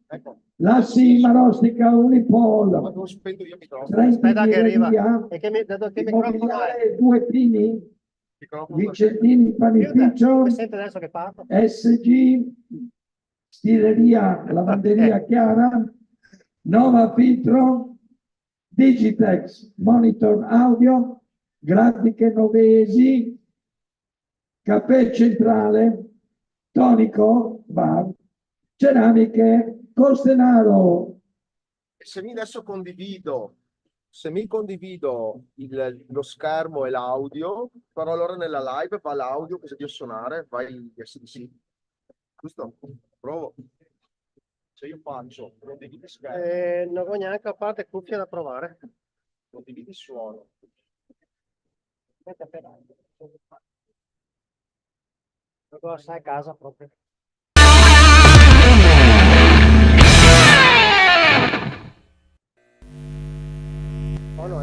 Ecco. Lassi Marostica Unipol, Quando spento io mi trovo. Aspetta che arriva. Via, E che microfono è? Immobiliare Due Pini, Microfono Vicentini Panificio, Mi sente adesso che parlo? SG, Stileria Lavanderia Chiara, Nova Filtro, Digitex Monitor Audio, Grafiche Novesi, Caffè Centrale, Tonico Bar, Ceramiche Costenaro. Se mi adesso condivido lo schermo e l'audio, però allora nella live va l'audio che se devo suonare, vai sì. Giusto? Provo. Se io faccio, condividi schermo. Non ho neanche a parte cuffia da provare. Condividi suono. Aspetta, lo sai a casa proprio. Oh, no,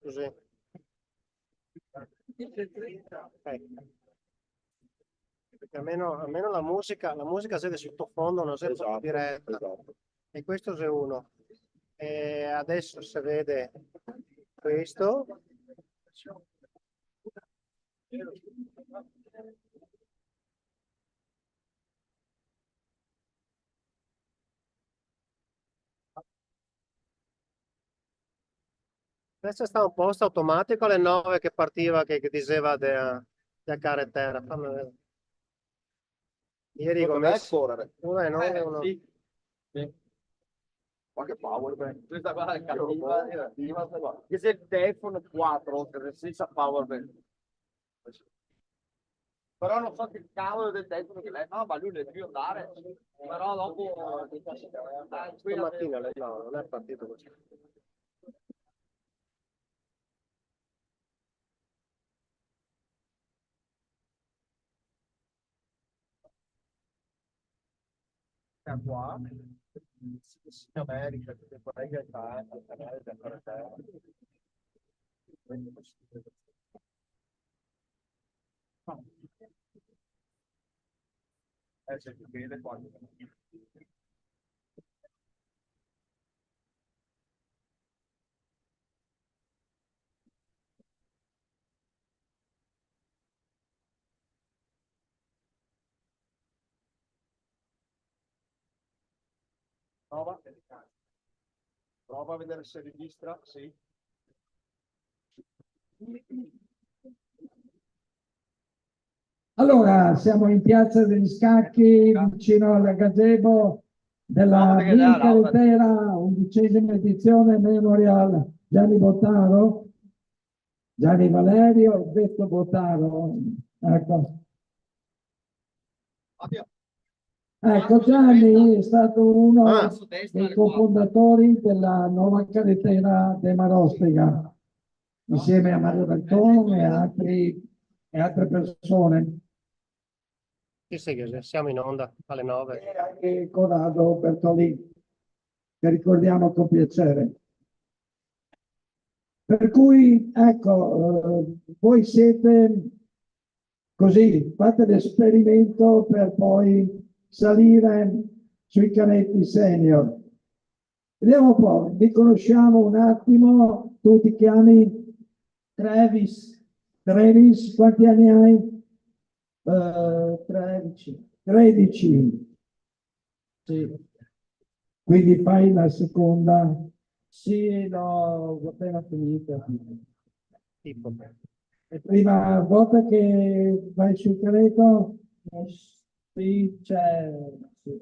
così. Perché almeno la musica si vede sottofondo, non sempre in diretta. Esatto. E questo è uno. E adesso si vede questo. Adesso sta un posto automatico alle 9 che partiva, che diceva da carretera. Fammi vedere. Ieri come correre. 1 e 9 1. Sì. Ma che power bank. Questa qua è cattiva. Che se il telefono 4 senza power bank. Però non so che cavolo del telefono che lei no, ma lui deve più andare. Però dopo Stamattina no, non è partito così. qua in America, che poi è il canale del fratello. Se ti chiede quando Prova. Prova a vedere se registra, sì. Allora, siamo in Piazza degli Scacchi, vicino al gazebo della mini carretera, 11ª edizione Memorial Gianni Bottaro, Gianni Valerio, detto Bottaro. Ecco. Ecco, Gianni è stato uno dei cofondatori della nuova carretera de Marostica, insieme a Mario Bertone e altre persone. Sì, sì, che siamo in onda alle 9. E anche Corrado Bertolini, che ricordiamo con piacere. Per cui, ecco, voi siete così, fate l'esperimento per poi salire sui canetti senior. Vediamo un po', vi conosciamo un attimo, tu ti chiami Travis. Travis, quanti anni hai? 13. 13. Sì. Quindi fai la seconda? Sì, no, ho appena finito. Tipo. È prima volta che vai sul caretto? Sì, c'è. Sì.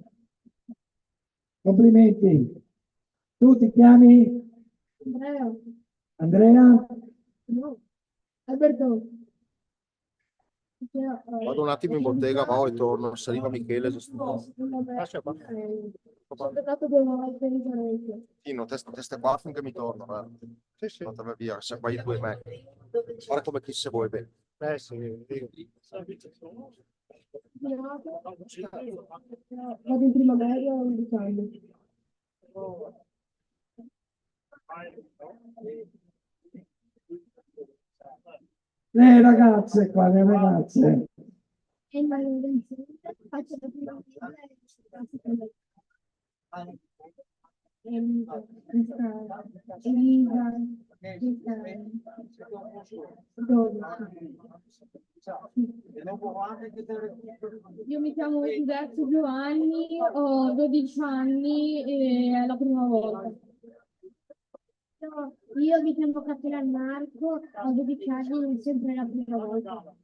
Complimenti. Tu ti chiami? Andrea, Andrea? no, Alberto. Vado un attimo in bottega, poi torno. Se arriva Michele, Lascia qua. Ho giocato 2 volte in pareggio. Tino, testa qua finché mi torno. Sì, sì. Andate via, se qua i due me. Guarda come chi se vuoi bene. Sì, dico. Vado in prima media a 11 anni. Le ragazze qua, le ragazze. E in faccio la prima media e la seconda. Elisa, io mi chiamo Iverso Giovanni, ho 12 anni e è la prima volta. Io mi chiamo Caterina Marco, ho 12 anni e sempre la prima volta.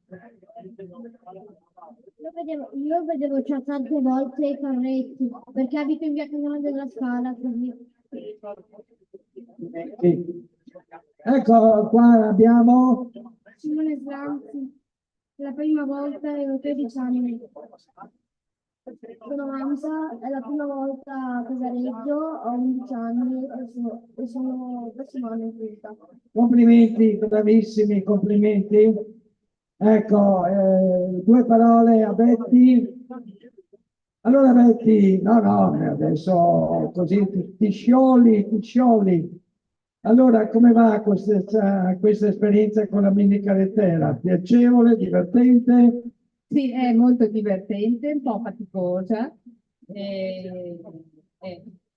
Io vedevo già tante volte i carretti, perché abito in via Canale della Scala, quindi. Sì. Ecco, qua abbiamo Simone Slanzi, la prima volta e ho 13 anni. Sono Mamsa, è la prima volta a Casareggio, ho 11 anni e sono prossimo anno in quinta. complimenti, bravissimi, complimenti. Ecco, 2 parole a Betty. Allora Betty, no, adesso così ti scioli. Allora, come va questa esperienza con la mini carrettera? Piacevole, divertente? Sì, è molto divertente, un po' faticosa.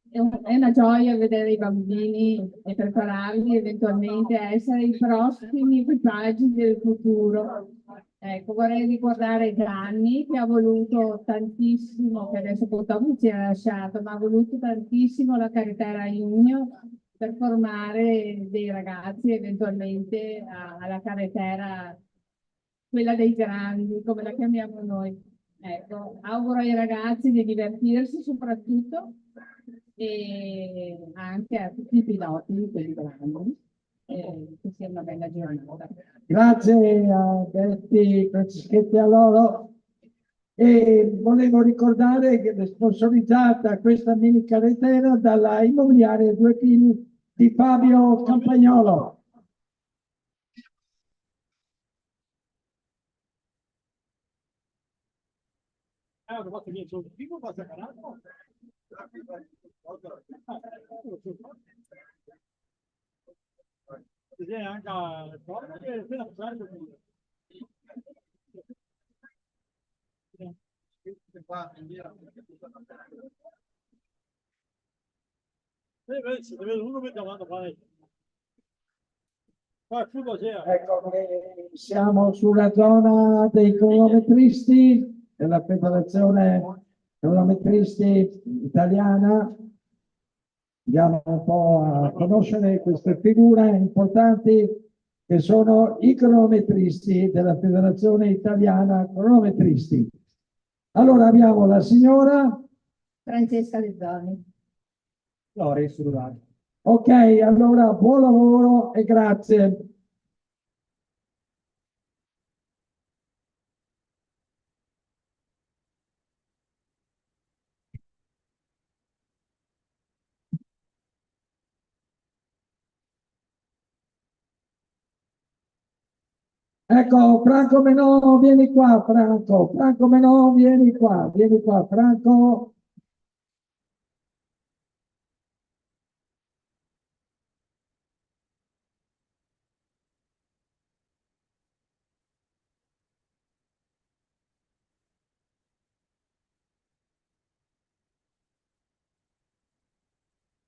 È una gioia vedere i bambini e prepararli eventualmente a essere i prossimi equipaggi del futuro. Ecco, vorrei ricordare Gianni che ha voluto tantissimo, che adesso purtroppo ci ha lasciato, ma ha voluto tantissimo la carretera Junior per formare dei ragazzi eventualmente alla carretera, quella dei grandi, come la chiamiamo noi. Ecco, auguro ai ragazzi di divertirsi soprattutto e anche a tutti i piloti, quelli grandi, che sia una bella giornata. Grazie a Betty Franceschetti a loro. E volevo ricordare che è sponsorizzata questa mini carretera dalla immobiliare Due Pini di Fabio Campagnolo. Ecco, siamo sulla zona dei cronometristi della Federazione Cronometristi Italiana Andiamo un po' a conoscere queste figure importanti che sono i cronometristi della Federazione Italiana Cronometristi. Allora abbiamo la signora Francesca Lezzoni. Loris Rurali. Ok, allora buon lavoro e grazie. Ecco, Franco Menò, vieni qua, Franco. Franco Menò, vieni qua, Franco.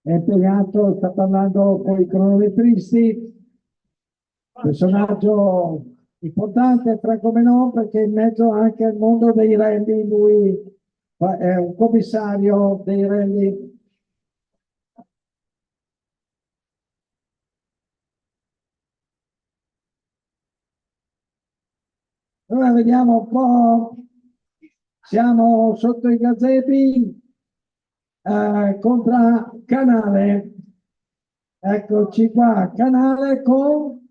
È impegnato, sta parlando con i cronometristi, personaggio importante, Franco Menò, perché in mezzo anche al mondo dei rally, lui è un commissario dei rally. Allora vediamo un po', siamo sotto i gazebi, contro Canale. Eccoci qua, Canale con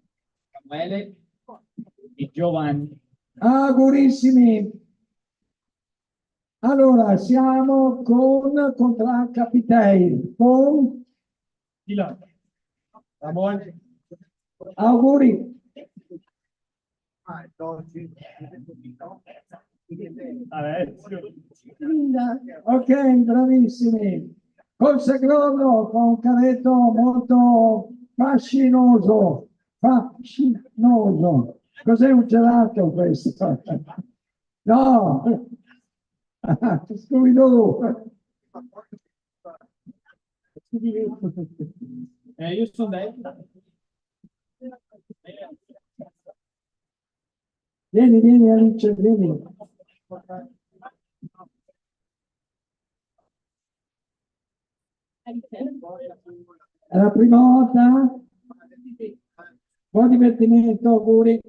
Samuele e Giovanni. augurissimi. Allora, siamo contro Capitei, con Ramon. auguri. Ok, bravissimi. Col Segrollo, con un cavetto molto fascinoso. Fascinoso. Cos'è un gelato questo? No. Scooby-Doo. Io sono detto. Vieni, vieni Alice, vieni. È la prima volta? Buon divertimento, auguri.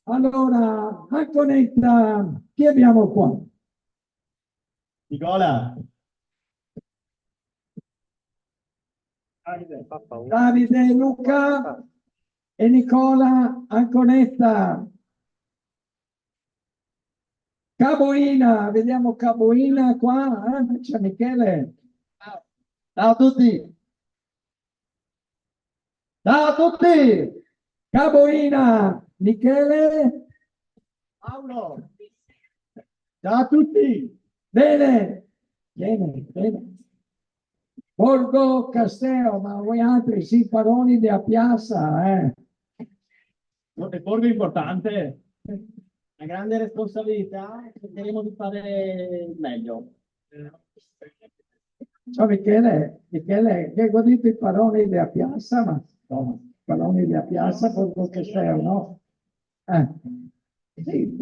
Allora, Anconetta, chi abbiamo qua? Nicola. Davide, Luca e Nicola Anconetta. Caboina, vediamo Caboina qua, c'è Michele. Ciao a tutti. Ciao a tutti. Caboina, Michele. Paolo. Ciao a tutti. Bene, bene, bene. Borgo Castello, ma voi altri sì, paroni della piazza, È Borgo importante. Una grande responsabilità, cercheremo di fare il meglio. Ciao Michele, Michele, che hai godito i paroni della piazza, ma no, paroni della piazza, Borgo Castello, no? Sì.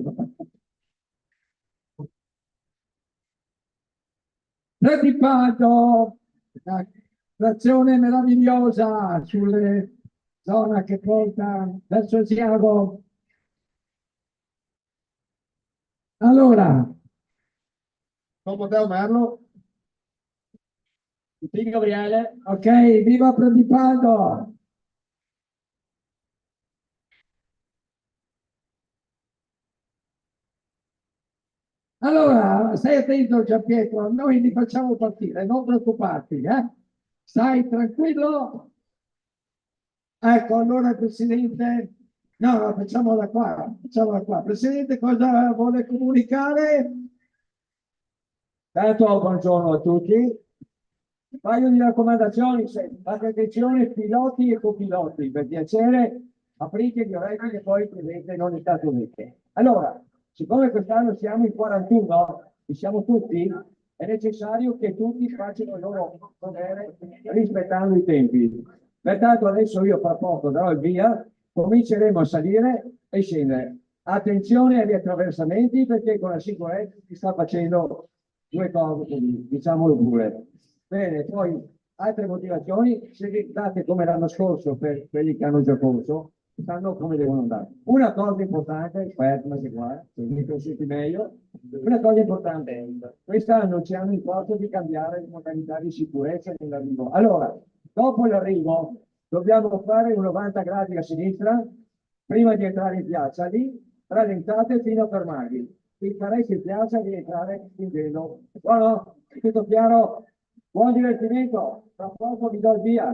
Predipato, una trazione meravigliosa sulle zona che porta verso Siago. Allora, Come te, Merlo? Tutti Gabriele. ok, viva Predipato! Allora, stai attento Gianpietro, noi li facciamo partire, non preoccuparti, eh? Stai tranquillo. Ecco, allora Presidente, no, no, facciamo da qua, facciamo da qua. Presidente, cosa vuole comunicare? Tanto buongiorno a tutti. Un paio di raccomandazioni, fate attenzione piloti e copiloti, per piacere aprite gli orecchi che poi prendete non Stati Uniti. Allora, siccome quest'anno siamo in 41 e siamo tutti, è necessario che tutti facciano il loro dovere rispettando i tempi. Pertanto adesso io fra poco darò il via, cominceremo a salire e scendere. Attenzione agli attraversamenti perché con la sicurezza si sta facendo due cose così, diciamolo pure. Bene, poi altre motivazioni, se date come l'anno scorso per quelli che hanno già corso, sanno come devono andare. Una cosa importante, fermati qua, se mi consenti meglio, una cosa importante, quest'anno ci hanno imposto di cambiare le modalità di sicurezza nell'arrivo. Allora, dopo l'arrivo dobbiamo fare un 90 gradi a sinistra, prima di entrare in piazza, lì rallentate fino a fermarvi. Il carezzo in piazza di entrare in gelo. Buono? Tutto chiaro? Buon divertimento, tra poco vi do il via.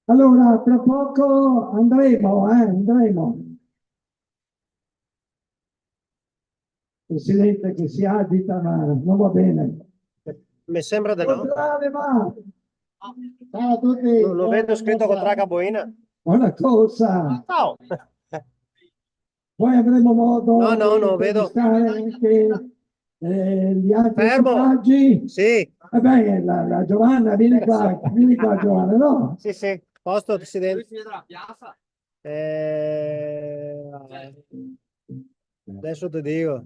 Allora, tra poco andremo. Presidente che si agita, ma non va bene. Mi sembra di no. Contrade, va. Ciao a tutti. Lo vedo scritto con Traca Boina. Buona corsa. Ciao. Poi avremo modo No, di vedo. intervistare anche gli altri Fermo. equipaggi. Sì, La Giovanna, vieni qua Giovanna, no? sì. Posto, Presidente. Adesso ti dico.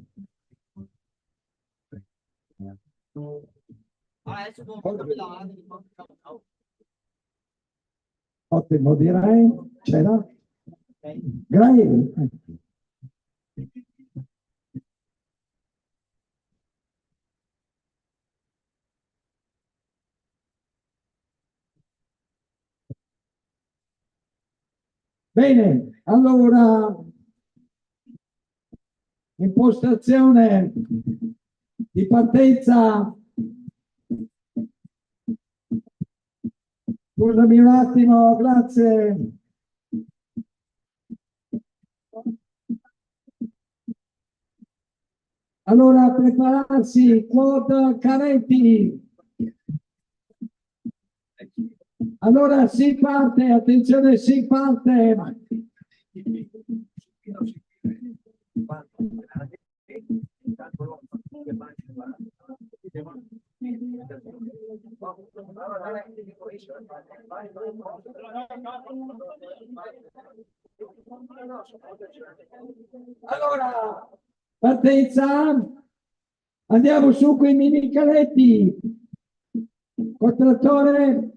Ottimo, direi. C'era? Grazie. Bene, allora, impostazione di partenza. Scusami un attimo, grazie. Allora, prepararsi, quad caretti. Allora si parte, attenzione, si parte. Allora, partenza, andiamo su con i mini caletti, col trattore,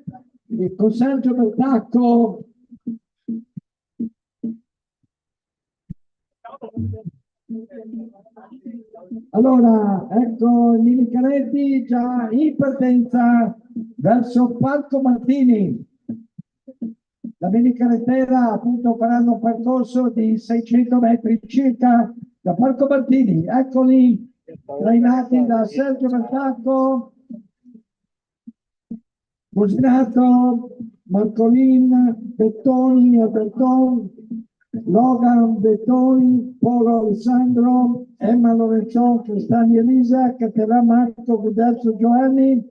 con Sergio Bertacco. Allora, ecco i mini caletti già in partenza verso Parco Martini. La minicarrettera appunto faranno un percorso di 600 metri circa da Parco Martini. Eccoli, trainati da Sergio Bertacco, Businato, Marcolin, Bettoni, Alberton, Logan, Bettoni, Polo Alessandro, Emma Lorenzon, Cristani Elisa, Caterà Marco, Gudelso Giovanni,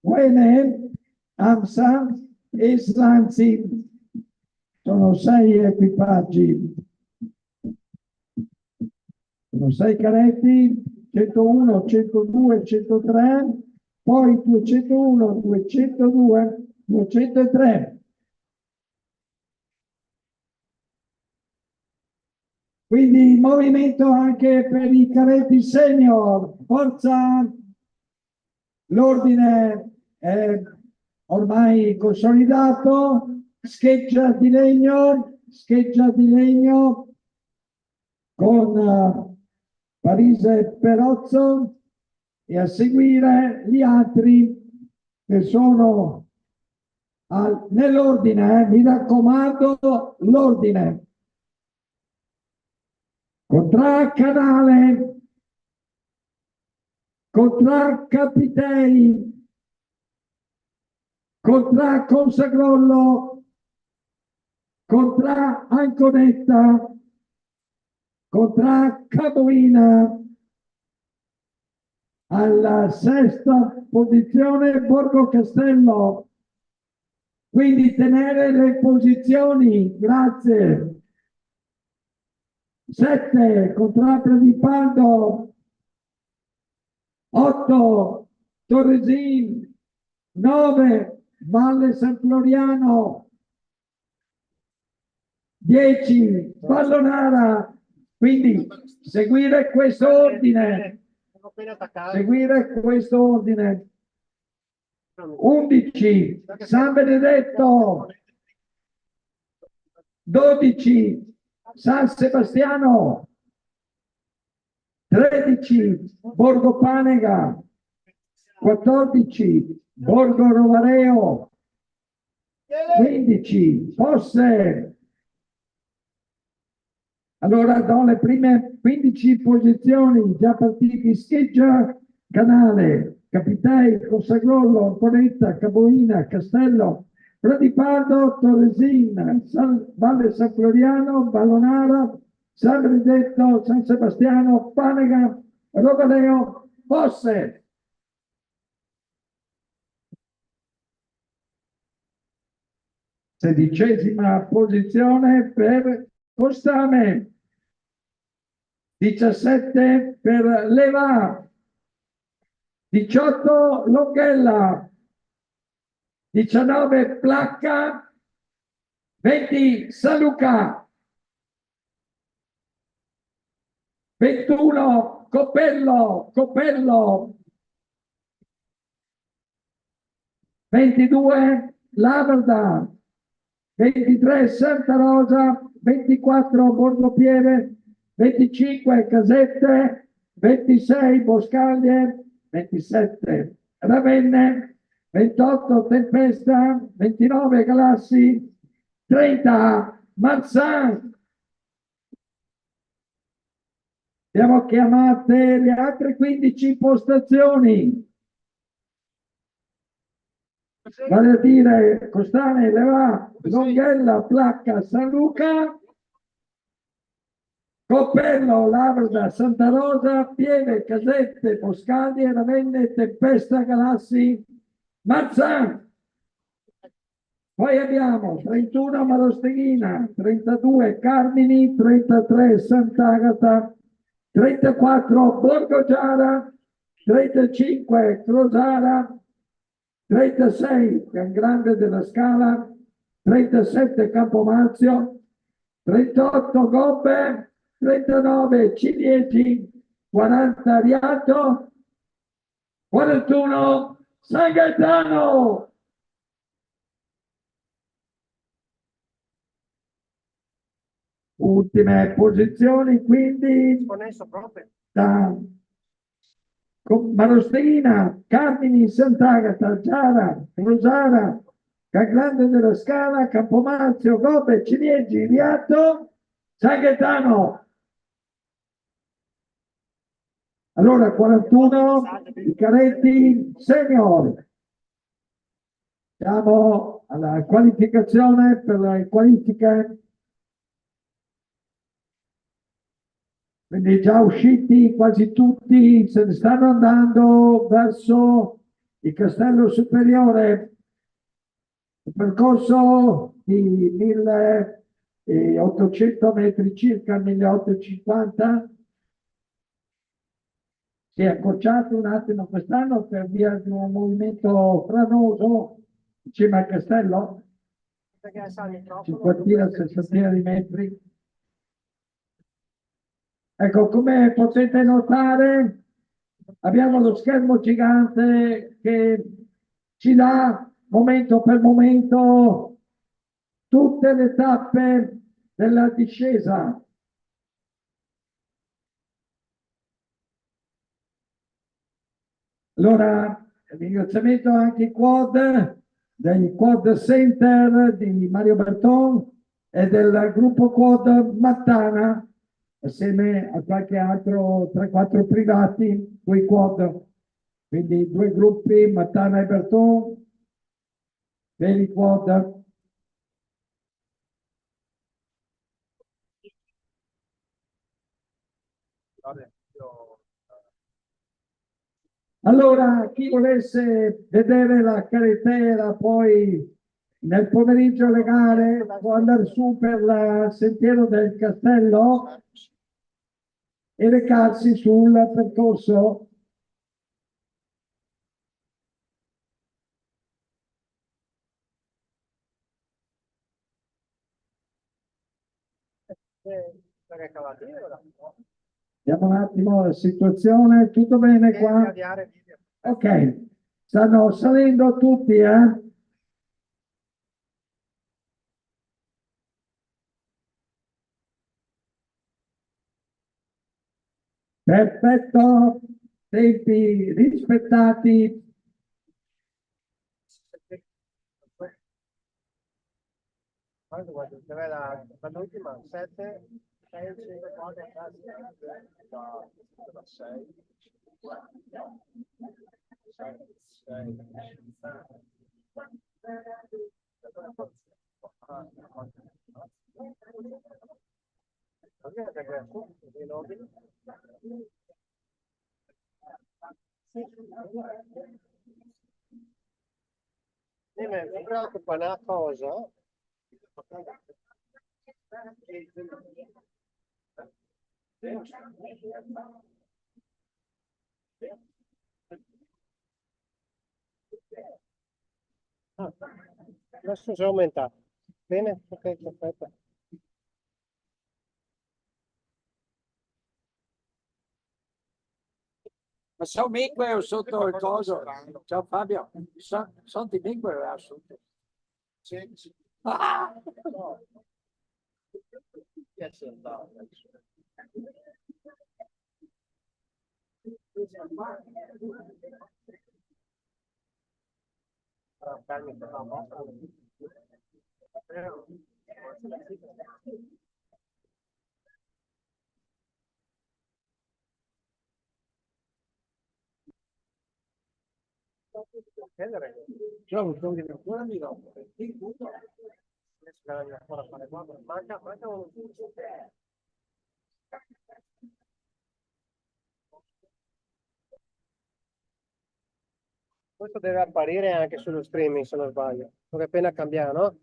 Wene, Amsa e Slanzi. Sono 6 equipaggi, sono 6 caretti, 101, 102, 103, poi 201, 202, 203. Quindi movimento anche per i caretti senior, forza, l'ordine è ormai consolidato. Scheggia di legno con Parise Perozzo e a seguire gli altri che sono nell'ordine, mi raccomando, l'ordine. Contra Canale, contra Capitei, contra Consagrollo, contra Anconetta, contra Caboina, alla sesta posizione Borgo Castello. Quindi tenere le posizioni, grazie. 7 contra Pradipaldo, 8 Torresin, 9 Valle San Floriano, 10 Vallonara. Quindi seguire questo ordine, Sono appena attaccato. seguire questo ordine. 11 San Benedetto, 12 San Sebastiano, 13 Borgo Panega, 14 Borgo Rovareo, 15 Fosse. Allora do le prime 15 posizioni già partiti: Scheggia, Canale, Capitei, Cossagrollo, Orponetta, Caboina, Castello, Pratipardo, Torresin, Valle San Floriano, Vallonara, San Benedetto, San Sebastiano, Panega, Rovaleo, Fosse. Sedicesima posizione per Costame, 17 per Leva, 18 Longhella, 19 Placca, 20 San Luca, 21 Copello, 22 Laverda, 23 Santa Rosa, 24 Borgopieve, 25 Casette, 26 Boscaglie, 27 Ravenne, 28 Tempesta, 29 Galassi, 30 Marzan. Abbiamo chiamate le altre 15 postazioni, vale a dire Costane, Leva, Longhella, Placca, San Luca, Coppello, Laverda, Santa Rosa, Pieve, Casette, Boscaglie, Ravenne, Tempesta, Galassi, Marzan. Poi abbiamo 31 Marosteghina, 32 Carmini, 33 Sant'Agata, 34 Borgogiara, 35 Crosara, 36 Grande della Scala, 37 Campomarzio, 38 Gobbe, 39 Ciliegi, 40 Riato, 41 San Gaetano. Ultime posizioni quindi Connesso proprio. da Marosteghina, Carmini, Sant'Agata, Giara, Rosara, Grande della Scala, Campomarzio, Gobbe, Ciliegi, Riato, San Gaetano. Allora 41 i caretti senior. Siamo alla qualificazione per le qualifiche. Quindi già usciti quasi tutti, se ne stanno andando verso il Castello Superiore, il percorso di 1800 metri circa, 1850. Si è accorciato un attimo quest'anno per via di un movimento franoso in cima al castello, Perché sa il microfono, 50 60 di metri. Ecco, come potete notare, abbiamo lo schermo gigante che ci dà momento per momento tutte le tappe della discesa. Allora, ringraziamento anche ai quad, dei quad center di Mario Berton e del gruppo quad Mattana, assieme a qualche altro 3-4 privati, quei quad, quindi due gruppi, Mattana e Berton, veri quad. Allora, chi volesse vedere la carretera poi nel pomeriggio alle gare può andare su per il sentiero del castello e recarsi sul percorso Vediamo un attimo la situazione, tutto bene qua? Avviare video. Ok, stanno salendo tutti, eh? Perfetto, tempi rispettati. Guarda, dov'è l'ultima? 7, 6, 5, 4, 6. Mi preoccupa una cosa. Adesso si è aumentato. Bene, ok, perfetto. Ma sono mingue o sotto il coso? Ciao Fabio, sono di mingue o sotto? Sì, sì. Ah! Chi è che è andato? Calmi, per la vostra. Ciao, sono di ancora mi do. Manca un... Questo deve apparire anche sullo streaming, se non sbaglio. Dove appena cambia, no?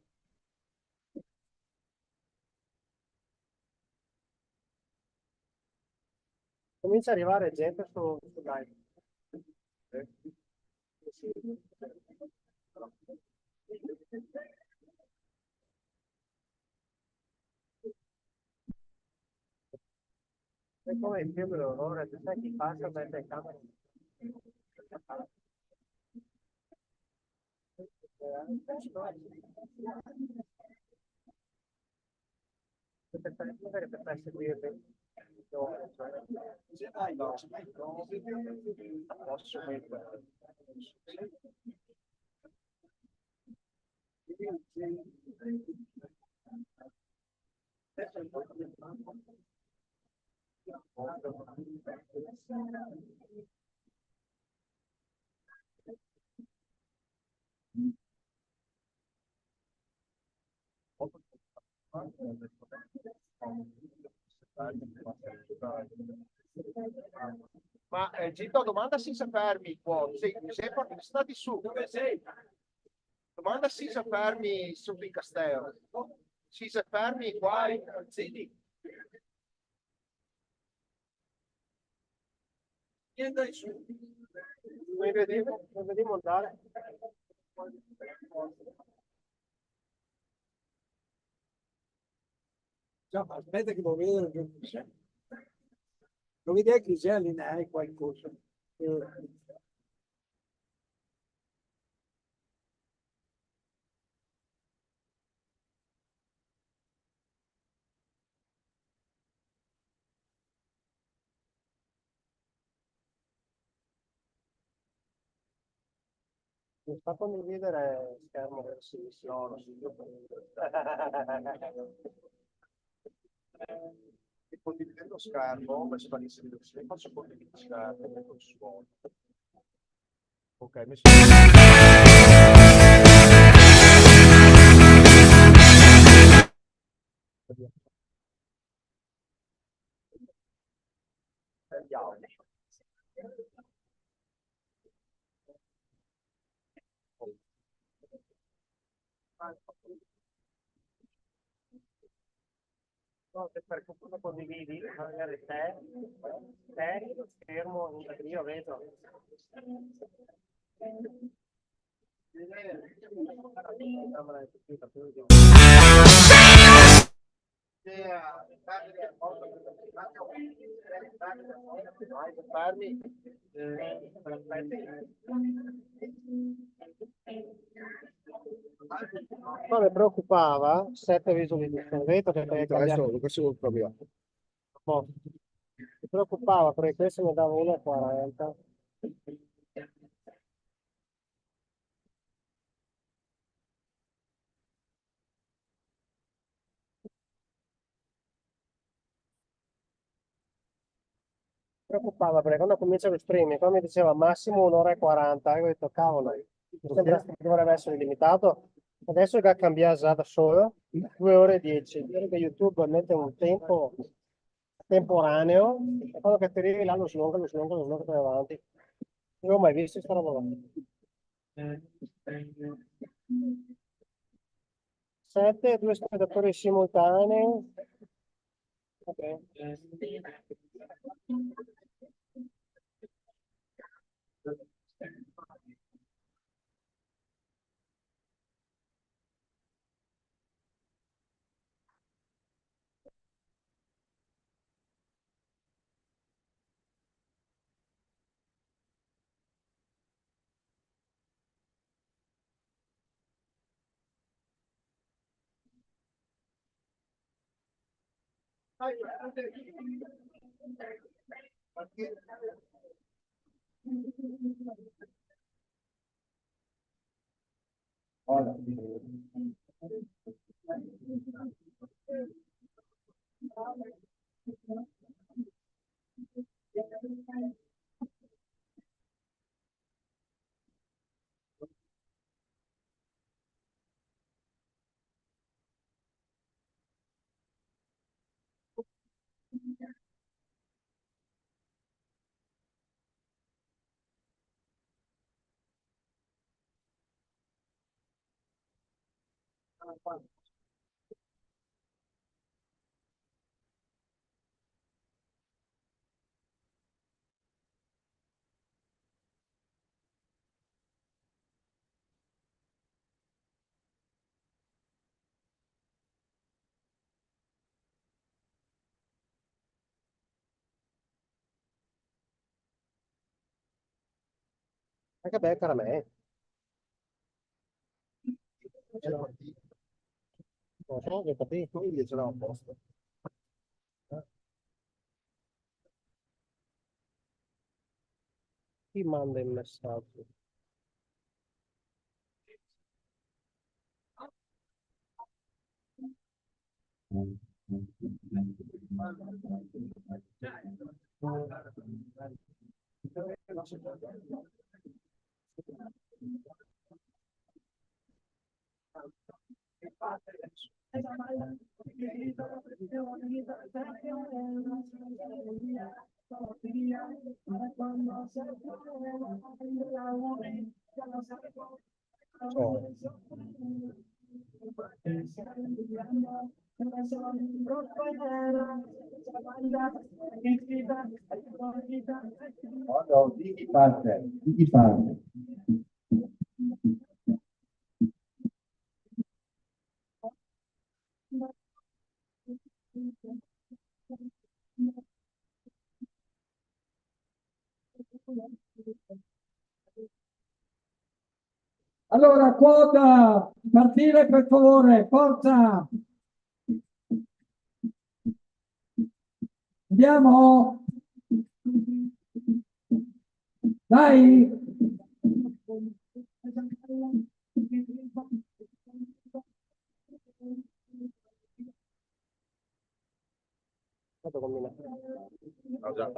Comincia ad arrivare gente su live. È come il film dell'orrore, tu sai chi passa mentre camera. Per seguirli. Posso mettere. Ma Gito, domanda se fermi qua. Sì, mi sembra che stati su. Dove sei? Domanda se fermi su il castello. Se fermi qua. Sì. Niente su. Mi vedi montare? Già, ma aspetta che lo vedo. Lo vedi che c'è lì, ne qualcosa. Mi fa condividere schermo del No, non so. Condividendo schermo, come si fa l'inserire? Se faccio condividere schermo, metto il suono. Ok, mi No, per come condividi, magari te, schermo, io vedo. Ma mi preoccupava 7 visualizzazioni. Vedo che hai cambiato. Adesso questo proviamo. Boh. Mi preoccupava perché questo mi dava 1,40. Preoccupava perché quando comincia lo streaming, quando mi diceva massimo 1 ora e 40, io ho detto cavolo, sembra che dovrebbe essere limitato. Adesso che cambia già da solo, 2 ore e 10. Direi che YouTube mette un tempo temporaneo e quando che ti arrivi là lo slunga, per avanti. Non ho mai visto questa roba là. 7, 2 spettatori simultanei. Ok. Anche beh, cara me. Non so, che capito. Io ce l'ho a posto. Chi manda il messaggio? No, di chi parte? Di chi parte? Allora, quota, partire per favore, forza! Andiamo! Dai! Vado combina. Ah, già.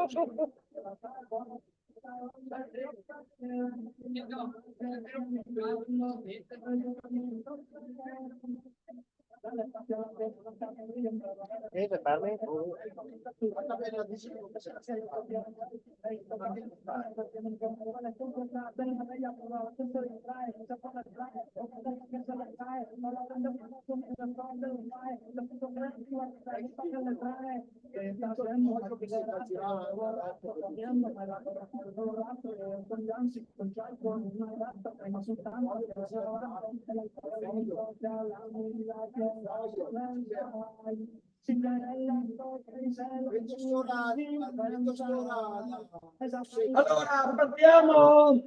Fermi. Allora, partiamo!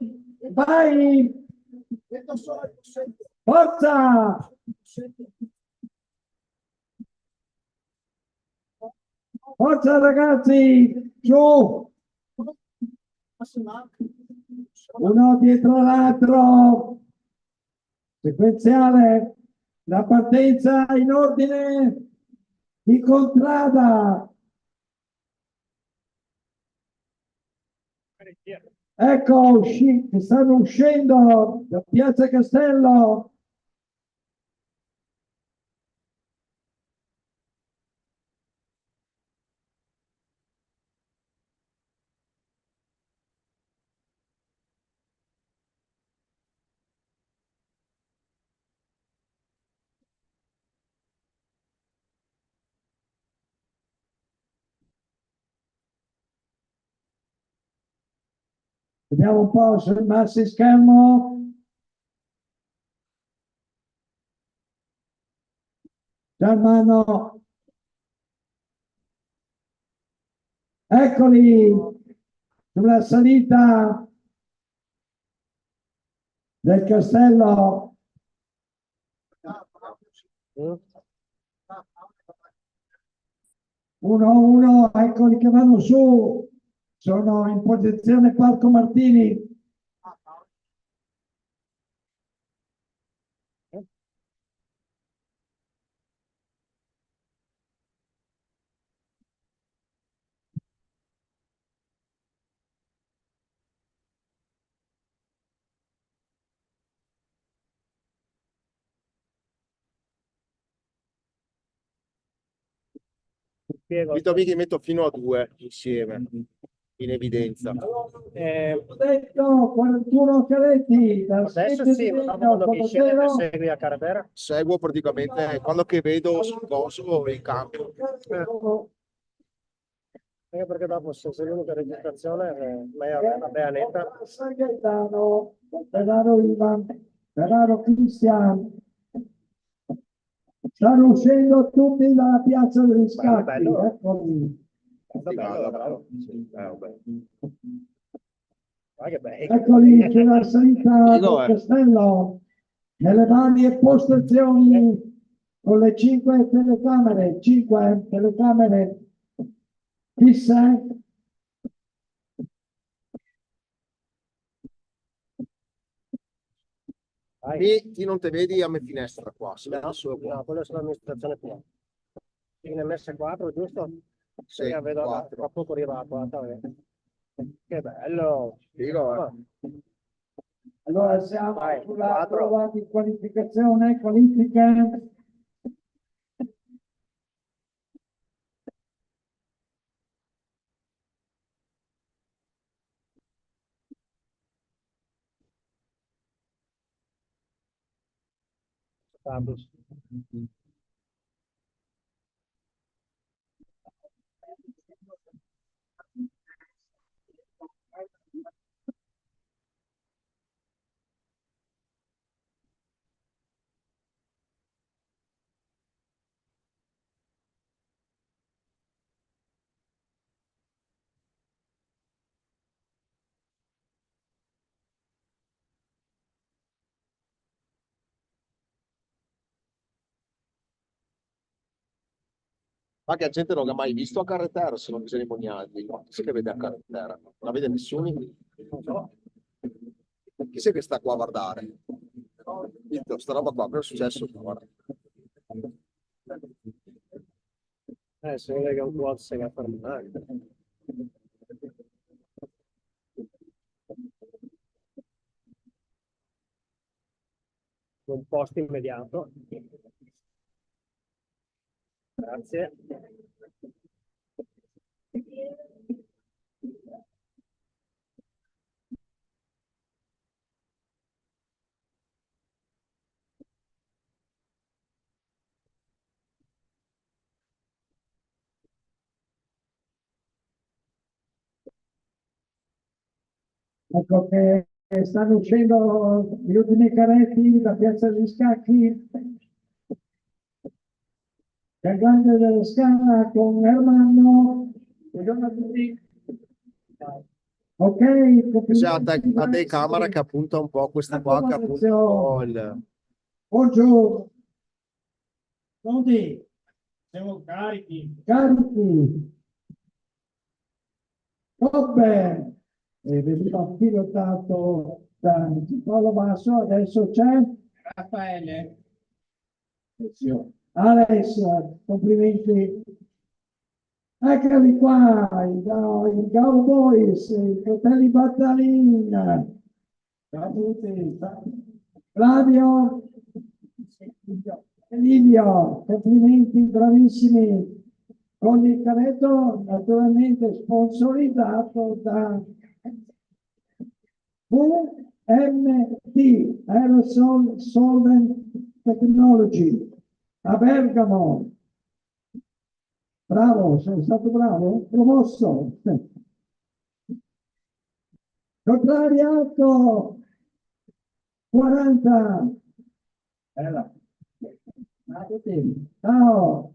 Vai! Forza! Forza ragazzi! Giù! Uno dietro l'altro! Sequenziale! La partenza in ordine di contrada! Ecco, stanno uscendo da Piazza Castello. Vediamo un po' sul maxi schermo. Germano. Eccoli sulla salita del castello. 1-1, eccoli che vanno su. Sono in posizione Parco Martini. Spiego. Vito che metto fino a 2 insieme, in evidenza. Ho detto 41 caretti dal Adesso 7 sì, ma dopo al quando che scende 0. segui a Carabera. Seguo praticamente quando che vedo sul coso il cambio. Anche perché dopo se sei l'unica registrazione, ma è una beanetta. San Gaetano, Ferraro Ivan, Ferraro Cristian. Stanno uscendo tutti dalla piazza degli scacchi. bello. Eccoli. Bello, bravo. Vabbè. Guarda che bello. Eccoli sulla salita Figo, del castello, nelle varie postazioni con le 5 telecamere fisse. Vai. Ti non te vedi a me finestra qua, si vede No, solo qua. no, quello è sull'amministrazione tua. Quindi ne messe 4, giusto? Sì, Perché vedo quattro. tra poco arrivato. Che bello. Figo, Allora siamo Vai, sulla 4. prova di qualificazione, qualifica. Fabio. ma che la gente non ha mai visto a Carretera, se non bisogna Mognaldi. Chi che vede a Carretera? Non la vede nessuno? Non so. Chi sei che sta qua a guardare? Vito, sta roba qua, cosa è successo? Guarda. Si vede che è un quad se che fermare. Un posto immediato. Grazie. Ecco che stanno uscendo gli ultimi caretti da Piazza degli Scacchi. del Grande della Scala con Ermanno. Buongiorno a tutti. Ok, C'è a te camera che appunta un po' questa qua, che appunta un po' il... buongiorno, Pronti? Siamo carichi. carichi, Robbe, veniva pilotato da Paolo Basso, adesso c'è Raffaele. Alessio, complimenti. Eccoli qua, i Cowboys, i fratelli Battalin. Ciao a tutti. Flavio e Livio, complimenti, bravissimi. Con il cavetto naturalmente sponsorizzato da VMT, Aerosol Solvent Technology, a Bergamo. Bravo, sono stato bravo, promosso. Contrariato, 40. Ciao.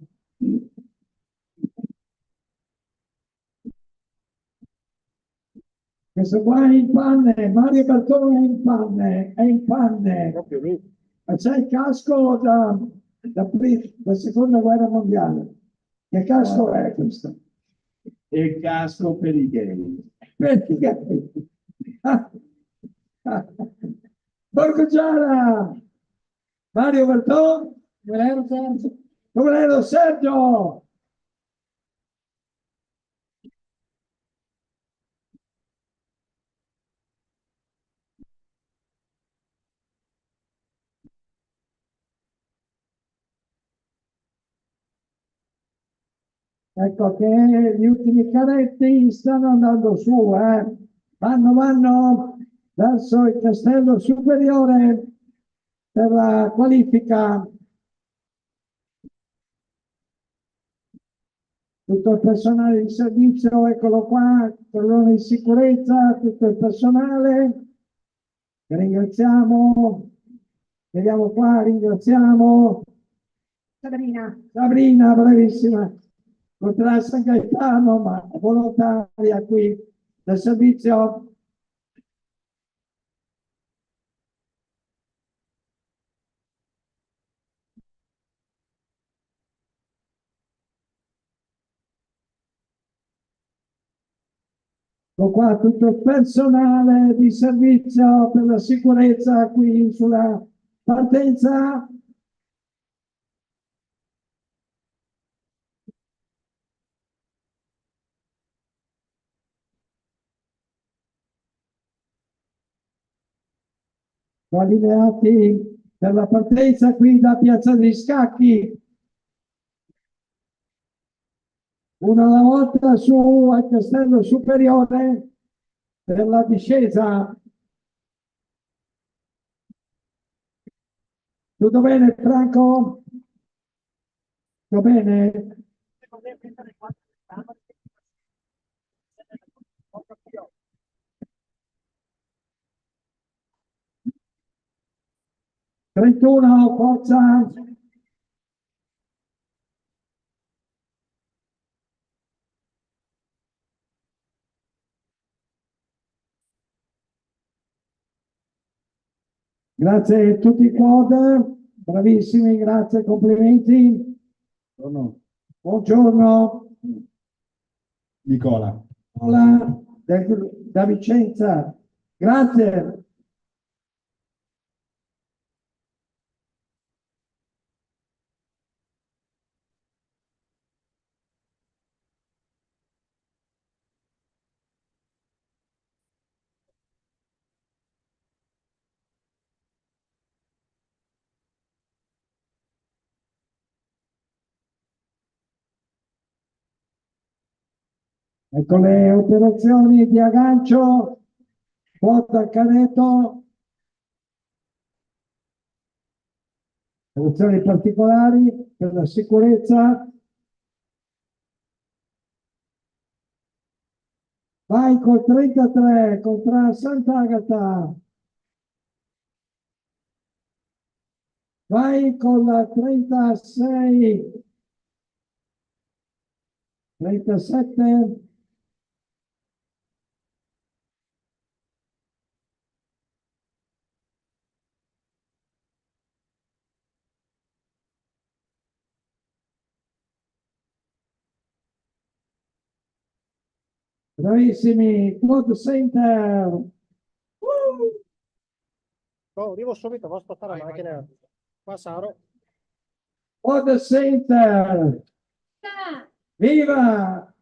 Questo qua è in panne, Mario Bertone è in panne. Proprio lui. Ma c'è il casco da seconda guerra mondiale. Che casco è questo? Il casco per i gay. Per i gay. Porco Giara! Mario Bertone? Come Sergio? Come Sergio? Ecco che gli ultimi cadetti stanno andando su, vanno verso il castello superiore per la qualifica. Tutto il personale di servizio, eccolo qua, colonna di sicurezza, tutto il personale. Ringraziamo, vediamo qua, ringraziamo. Sabrina, bravissima. Contra il San Gaetano, ma volontaria qui del servizio. Ecco qua tutto il personale di servizio per la sicurezza qui sulla partenza. Allineati per la partenza qui da Piazza dei Scacchi. Una alla volta su al castello superiore per la discesa. Tutto bene, Franco? Tutto bene? Trentuno, forza! Grazie a tutti i quad, bravissimi, grazie, complimenti. Buongiorno. Nicola. Hola, da Vicenza. Grazie. Ecco le operazioni di aggancio, quota canetto, operazioni particolari per la sicurezza. Vai col 33 contra Sant'Agata. Vai con la 36 37, bravissimi, Code Center, Oh, arrivo subito, vado a spostare la macchina. Qua Saro. Code Center, viva!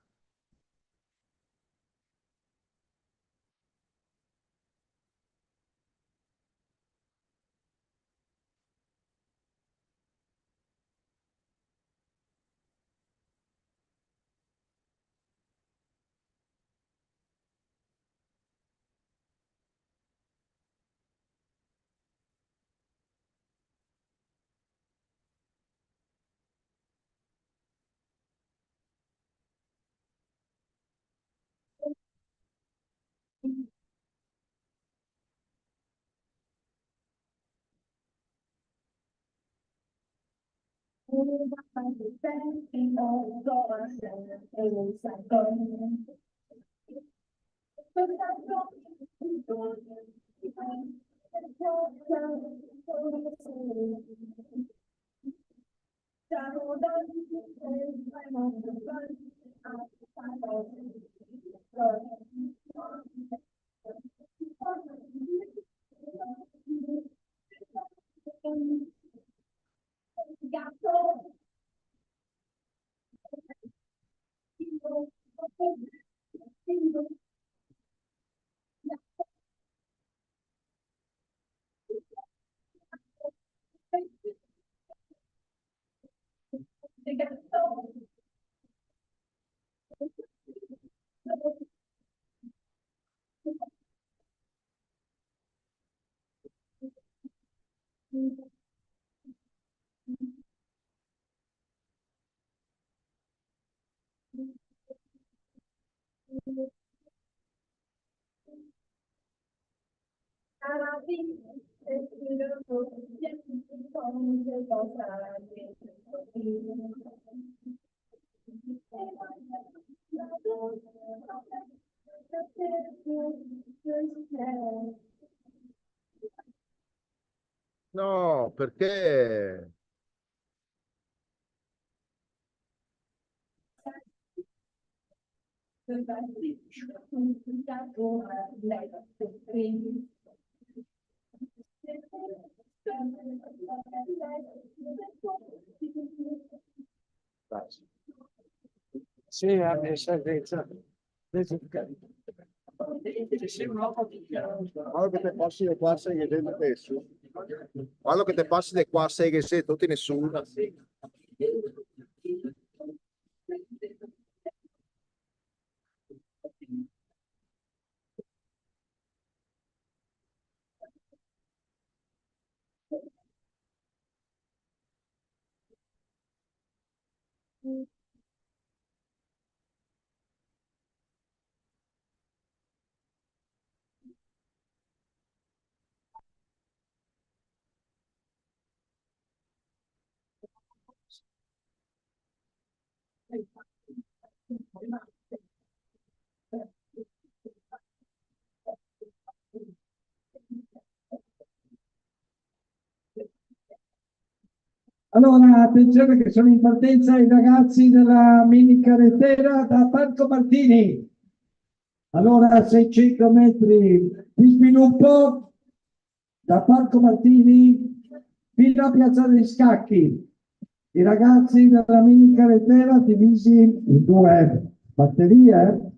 No, perché? Sì, abbia salvezza. Quando che te passi da qua sei che dentro nessuno. Quando che te passi da qua sei che sei tutti nessuno. Allora, attenzione che sono in partenza i ragazzi della mini carrettera da Parco Martini. Allora, 600 metri di sviluppo da Parco Martini fino a Piazza degli Scacchi. I ragazzi della mini carrettera divisi in due batterie.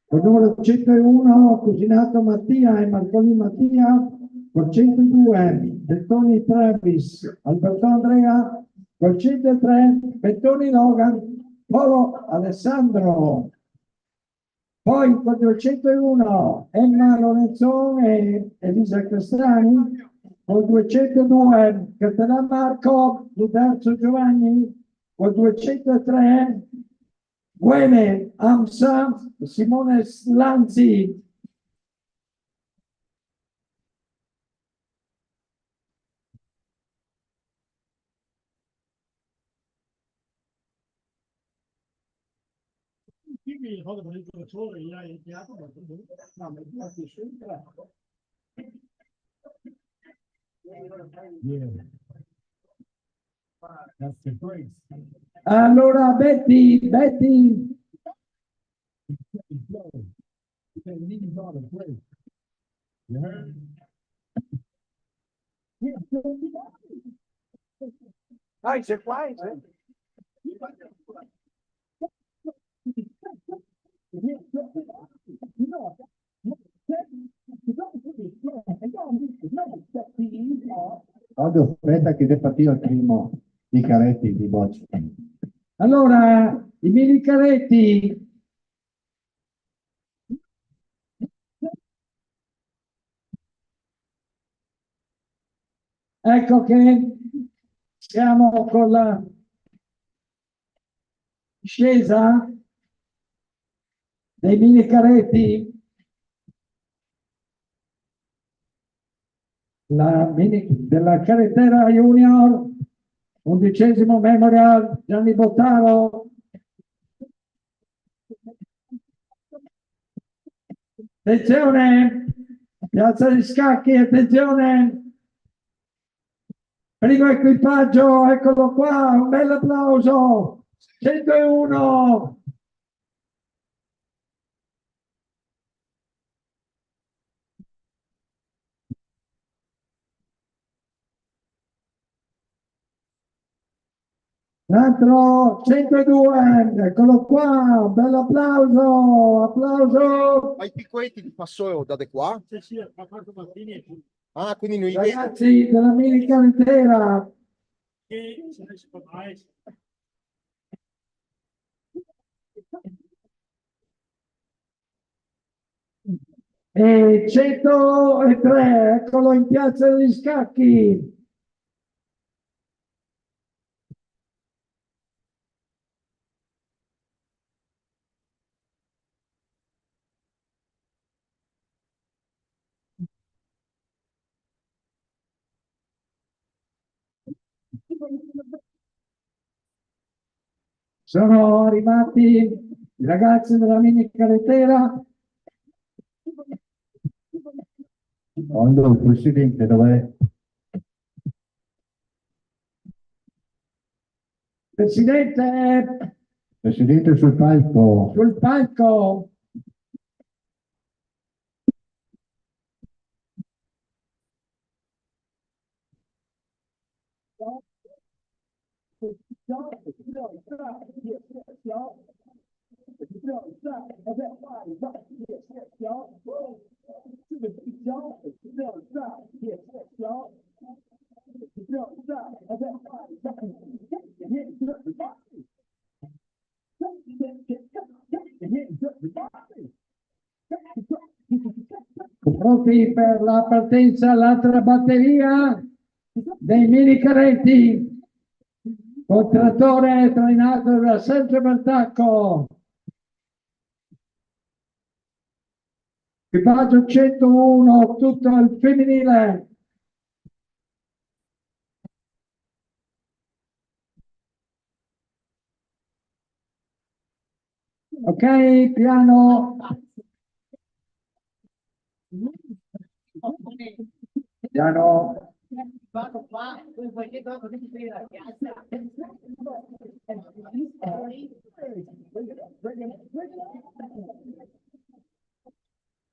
Col numero 101 Cusinato Mattia e Marcolì Mattia, col 102 Bettoni Travis, Alberto Andrea, col 103 Bettoni Logan, Polo Alessandro. Poi col 201 Emma Lorenzon e Elisa Castrani, col 202 Català Marco, Luberto Giovanni, col 203 Guene Amsa, Simone Slanzi. Allora, Betty, Vai, c'è qua, c'è. Quando aspetta che deve partire il primo di Caretti di Boccia. allora, i mini caretti. Ecco che siamo con la discesa dei mini caretti. Della carrettera junior, 11° memorial Gianni Bottaro. Attenzione, piazza di scacchi, attenzione. Primo equipaggio, eccolo qua, un bel applauso. 101. L'altro 102, eccolo qua, un bel applauso. Ma i piccoletti li passo da qua? Ah, quindi noi Ragazzi della mini carrettera. E 103, eccolo in piazza degli scacchi. Sono arrivati i ragazzi della mini carrettera. Quando il presidente dov'è? Presidente, Presidente sul palco. sul palco. Pronti per la partenza, l'altra batteria dei mini carretti, col trattore trainato da Sergio Bertacco. Equipaggio 101, tutto il femminile. Ok, piano. Piano.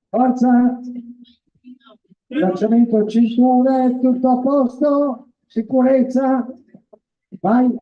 Forza. Allacciamento cinture, tutto a posto. Sicurezza. Vai.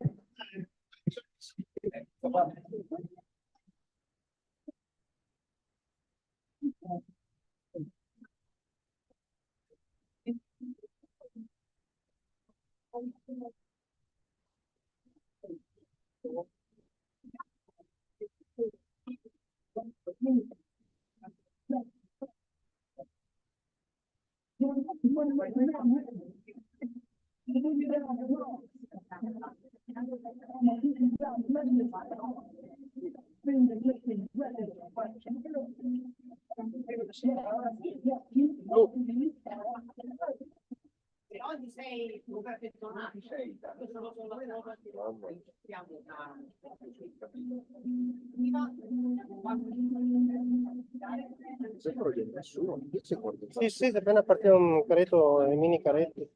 Sembra che nessuno mi dice quando Sì, sì, appena partire un carretto, i mini carretti.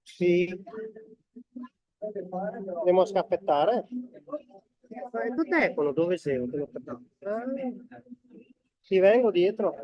Sì. Dobbiamo scaffettare. Ma il tuo telefono dove sei? Ah, ti vengo dietro.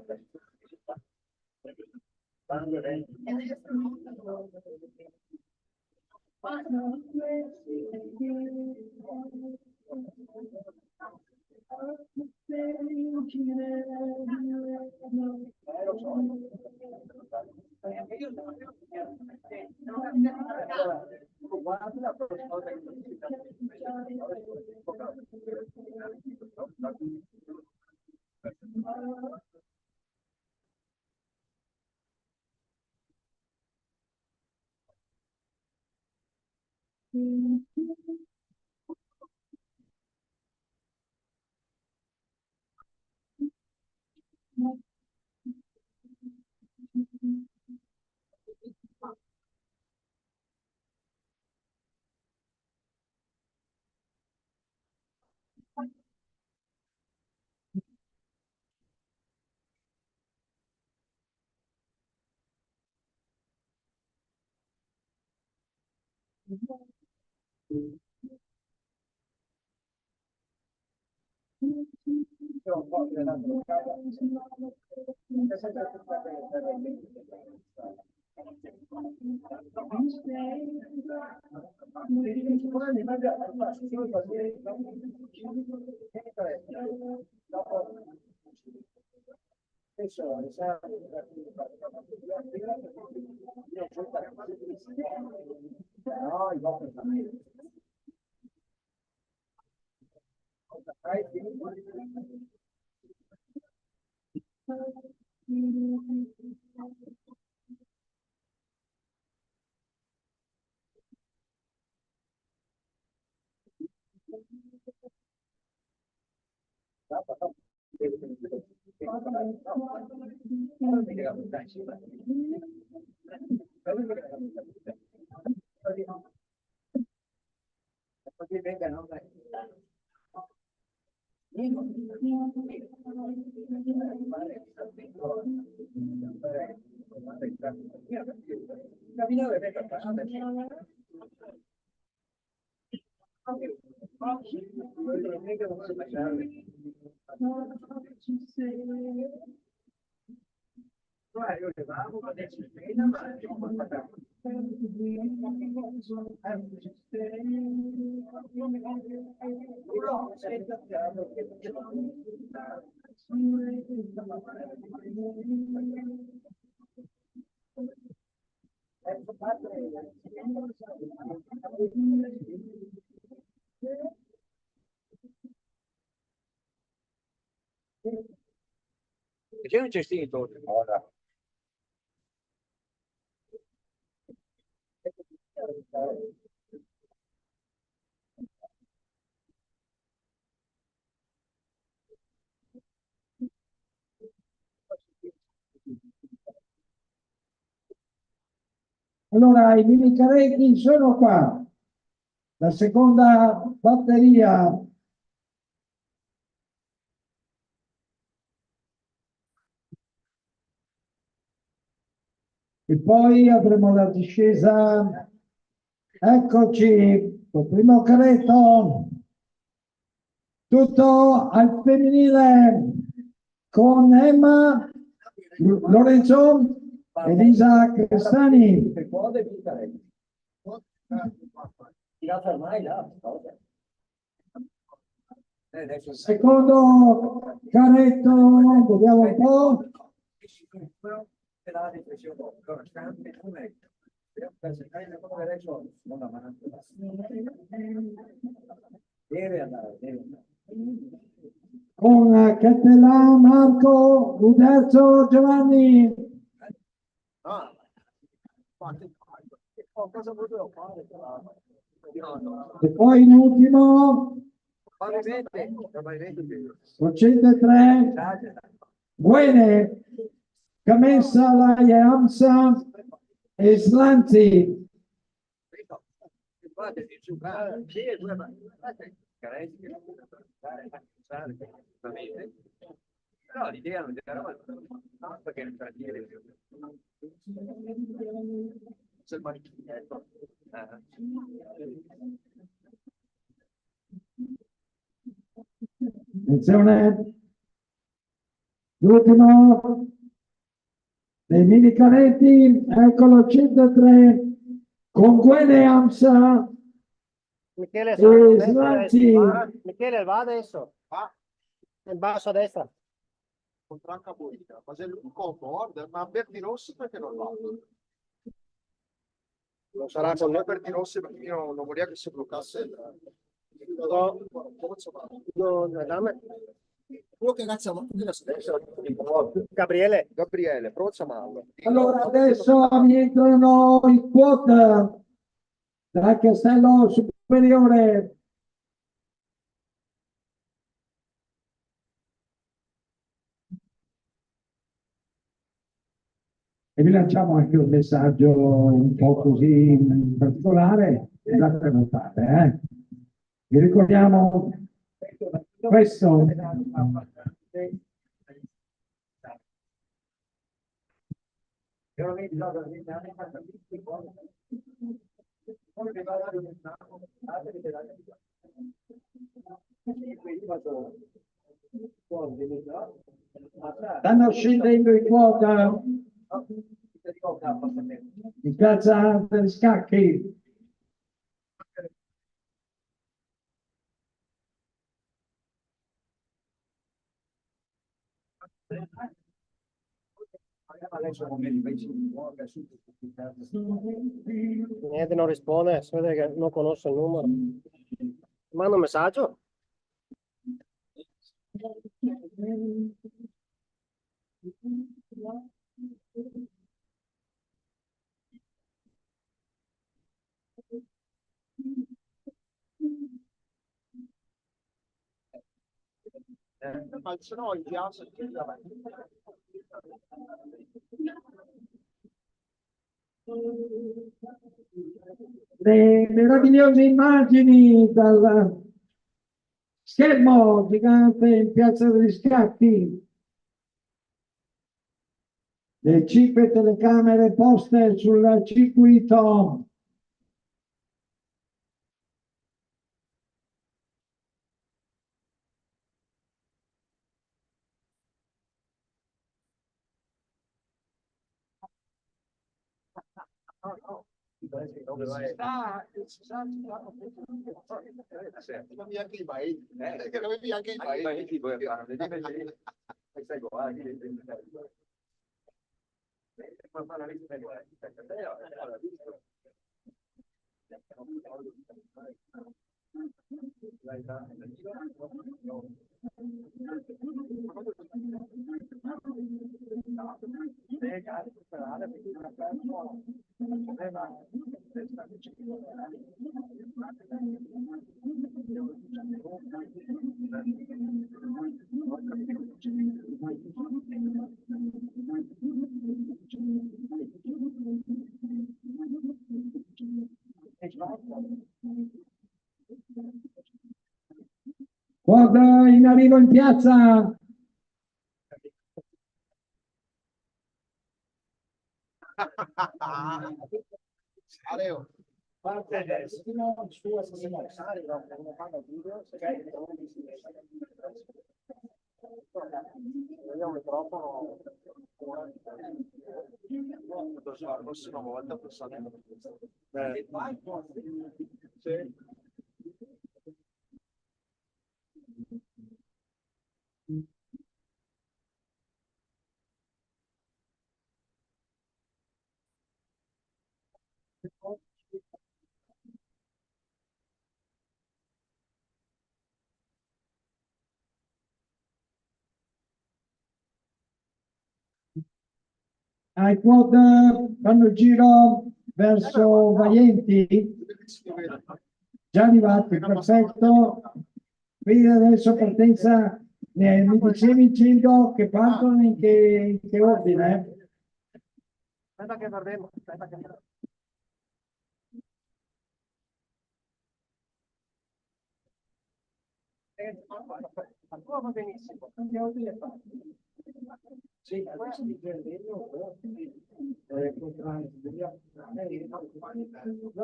C'è un cestino. Allora, i mini carretti sono qua. La seconda batteria e poi avremo la discesa. Eccoci, il primo carretto, tutto al femminile con Emma, Lorenzo, Elisa Crestani. Secondo caretto, vediamo un po'. Con Catella, Marco, Uderzo, Giovanni. E poi in ultimo, con 103, Buene. Camessa, Laia, Amsa e Slanzi. Però l'idea non era perché non c'è C'è il manichinetto. Attenzione, l'ultimo dei mini canetti, eccolo 103 con Guene Amsa Michele, e Slanzi. Michele, va adesso. Va In basso a destra. con Tranca Boita, ma se lui concorda, ma Berti Rossi perché non va? Non sarà con noi Berti Rossi perché io non volevo che si bloccasse il... No, dammi. Che cazzo, Gabriele. Gabriele, prova a chiamarlo. Allora adesso mi entrano i quote dal Castello Superiore. E vi lanciamo anche un messaggio un po' così in particolare da prenotare. Vi ricordiamo questo. Stanno scendendo in quota in casa degli scacchi. Niente, non risponde, si vede che non conosce il numero. Manda un messaggio. Ma se no in piazza Le meravigliose immagini dal schermo gigante in piazza degli Scacchi, le 5 telecamere poste sul circuito. anche i mail, che avevi anche i mail. Quad in arrivo in piazza. Aleo. La prossima volta passate. Sì. Ai quad fanno il giro verso Vaienti, già arrivati, perfetto. Quindi adesso partenza, mi dicevi Cildo che partono in che ordine? Aspetta che guardiamo, aspetta che... Va benissimo. Sì, adesso mi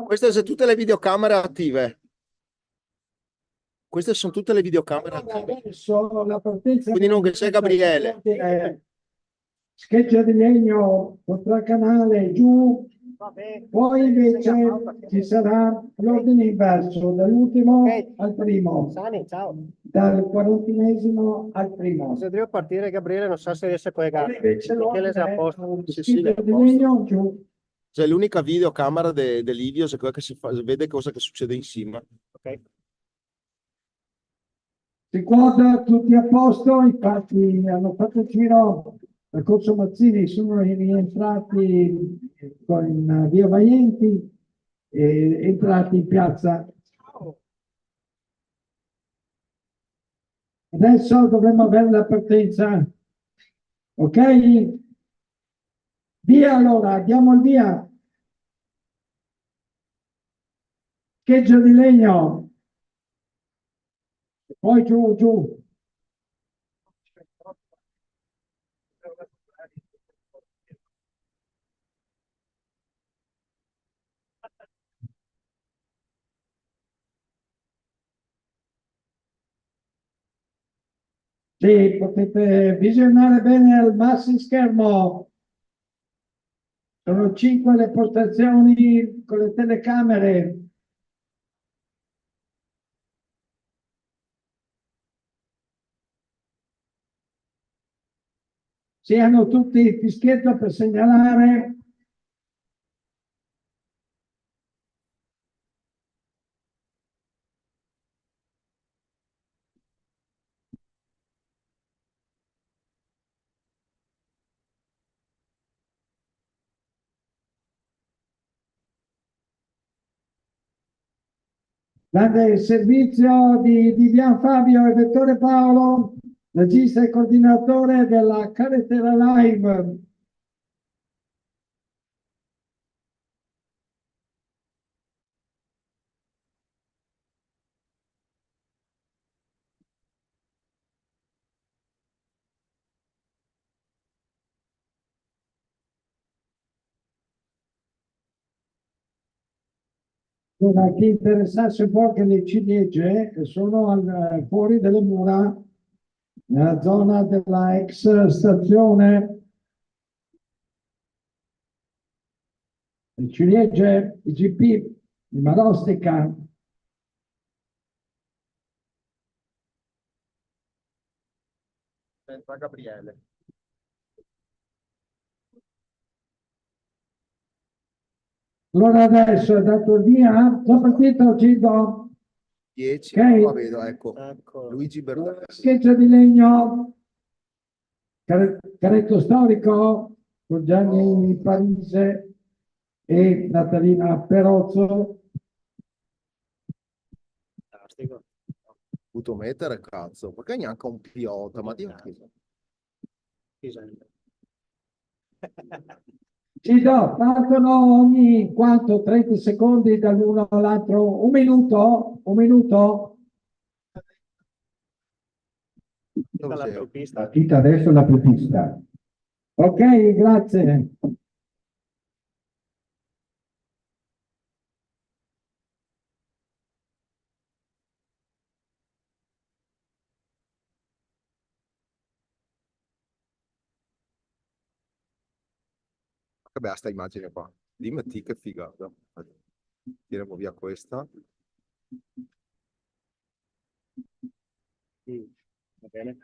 Queste sono tutte le videocamere attive. Queste sono tutte le videocamere attive. Adesso la partenza. Quindi non che c'è Gabriele. Scheggia di legno contra canale giù, Va bene. poi invece ci sarà l'ordine inverso, dall'ultimo Ok. al primo, Sani, ciao. dal 41esimo al primo. Se devo partire, Gabriele non sa se riesce a collegare. Invece Michele sei a l'ordine è posto. un Sì, scheggia è a di posto. legno giù. Cioè, l'unica videocamera dell'Idios è quella che vede cosa che succede in cima. Ok. Si quota tutti a posto, infatti hanno fatto il giro al Corso Mazzini, sono rientrati con via Vaienti e entrati in piazza. Adesso dovremmo avere la partenza, ok? Via allora, diamo il via. Scheggia di legno, poi giù, giù. Sì, potete visionare bene al maxi schermo. Sono 5 le postazioni con le telecamere. Si hanno tutti il fischietto per segnalare. Grande servizio di Gian Fabio e Vettore Paolo, regista e coordinatore della Carretera Live. Per chi interessasse un po' che le ciliegie sono fuori delle mura, nella zona della ex stazione. Le ciliegie, i GP di Marostica. Entra Gabriele. Allora adesso è dato il via, già partito Gido, 10, Ok. qua vedo, ecco. Ecco. Luigi Bertone. scheggia di legno, caretto storico, con Gianni Parise e Natalina Perozzo. Fantastico. Fotometere, cazzo. Perché neanche un pilota? Ma Dio che... Pisella. Gido, partono ogni quanto 30 secondi dall'uno all'altro, un minuto, un minuto. Dalla sei? apripista. Partita adesso la apripista. Ok, grazie. Che bella sta immagine qua. Dimmi ti che figata. Tiriamo via questa. Va bene.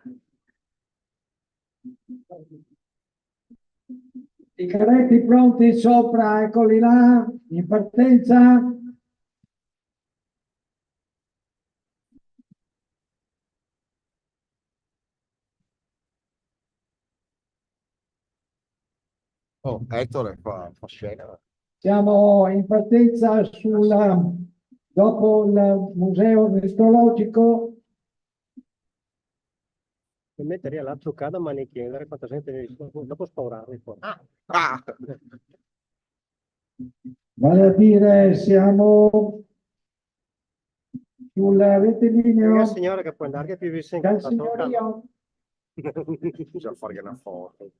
I carretti pronti sopra, eccoli là, in partenza. Oh, Ettore fa scena. Siamo in partenza dopo il museo ornitologico. Mi metterei alla truccata manichino, vedere quanta gente dopo spaurarli poi. Ah! Vale a dire, siamo sulla rettilineo Dica signora che può andare che più vi dal sento. signorio. Bisogna fargli una foto.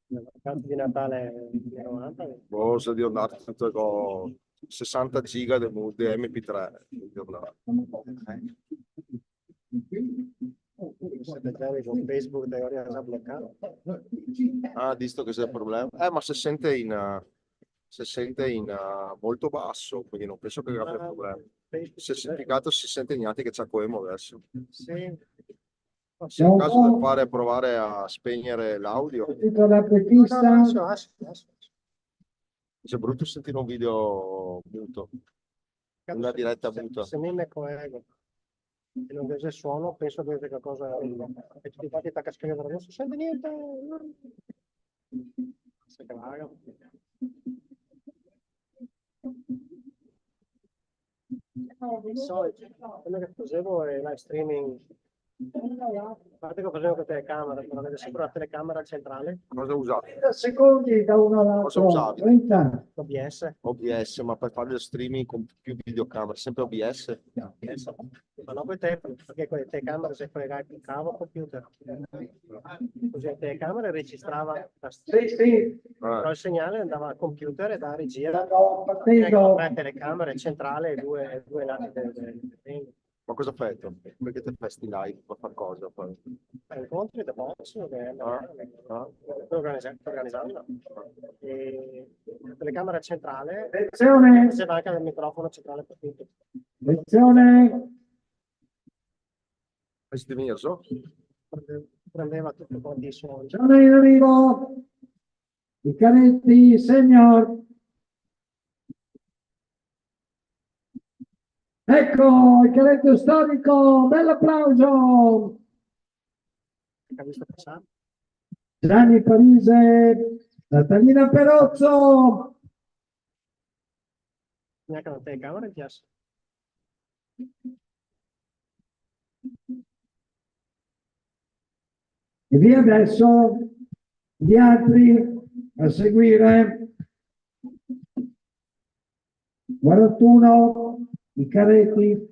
La vacanza di Natale del 90. Cosa di andare tutto con 60 giga di MP3. Siete già con Facebook da ora già bloccato. Ah, visto che c'è il problema. Ma si sente in molto basso, quindi non penso che abbia problema. Se il certificato si sente niente che c'è Coemo adesso. Sì. Se è il caso di fare provare a spegnere l'audio. Titolo da No, prefissa. adesso. C'è brutto sentire un video muto, una diretta muta. Se mi nego ego e non vede il suono, penso che qualcosa e tutti quanti attacca a scrivere, non si sente niente. Se caga. Di solito, quello che facevo è live streaming. A parte che facevo con telecamera, per avere sempre la telecamera centrale, Cosa usavi? 30 secondi da uno Cosa all'altro. usavi? 30. OBS. OBS, ma per fare lo streaming con più videocamere, sempre OBS? Ma no, perché con le telecamere si collegava il cavo al computer. Così la telecamera registrava Sì. però il segnale andava al computer e da regia Stanno partendo. la telecamera centrale e due lati del Ma cosa fai tu? Perché te fai sti live per fare cosa? Poi? incontri da box che organizzando e la telecamera centrale Attenzione, faceva anche il microfono centrale per tutto. attenzione. Hai venire so? Prendeva tutto quanti i suoni. Sono in arrivo. I canetti senior. Ecco il canetto storico, bel applauso. Ha visto passare? Gianni Parise, Natalina Perozzo. Neanche la telecamera in piazza. E via adesso gli altri a seguire. 41, i caretti.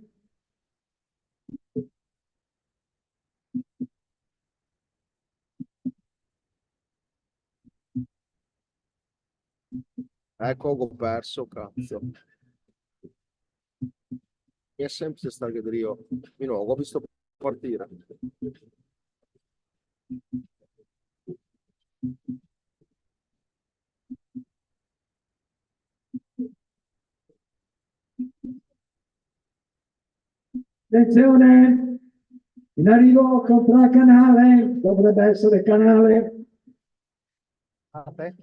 Ecco, ho perso, cazzo. Mi è semplice stare che io. Di nuovo, ho visto partire. Attenzione, in arrivo contracanale, dovrebbe essere canale,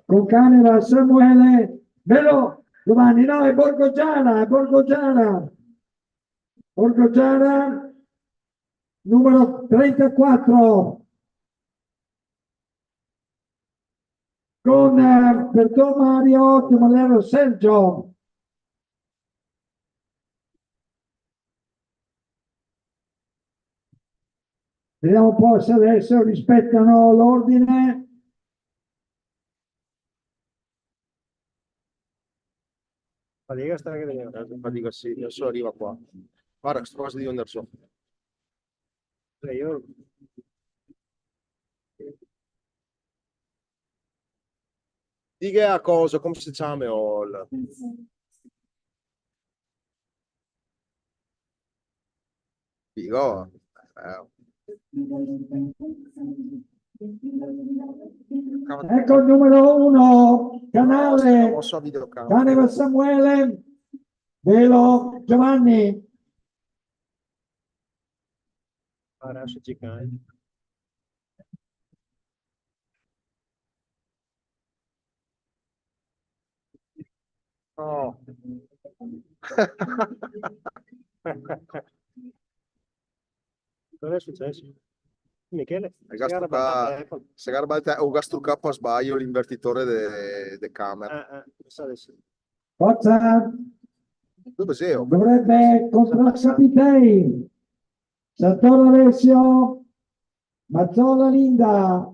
con Caneva Samuele, vero Giovanni, no, è Borgogiana, Borgogiana, numero 34, con Bertò Mario, Giamalero Sergio. Vediamo un po' se adesso rispettano l'ordine. Fatica sta che veniva. Fatica, sì, adesso arriva qua. Guarda, questa cosa di andare su. Io Dica a cosa, come si chiama? Dico. Ecco il numero 1, canale, Posso videocamera. Caneva Samuele, Velo Giovanni. adesso gigante. Oh. Cosa è successo? Michele, Gastruca, se garba te, o gastrucappa a sbaglio l'invertitore de camera. Forza, Dove sei? dovrebbe contraccapitei. Santoro Alessio, Mazzola Linda.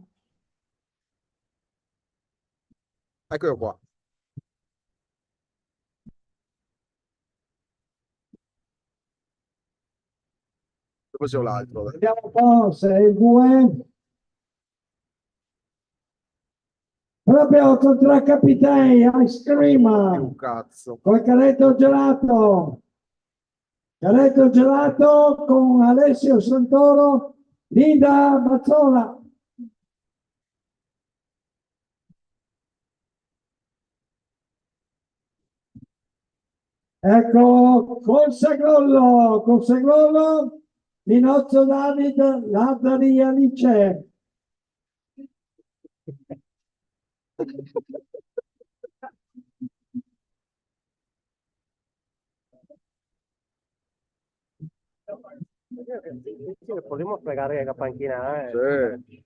Eccolo qua. Dove c'è l'altro? Vediamo un po' se è il 2. Proprio contraccapitei, ice cream. Un cazzo. Col Caretto Gelato. Caretto Gelato con Alessio Santoro, Linda Mazzola. Ecco, Consagrollo, Minozzo David, Lazzari Alice. Potremmo pregare la panchina, Sì.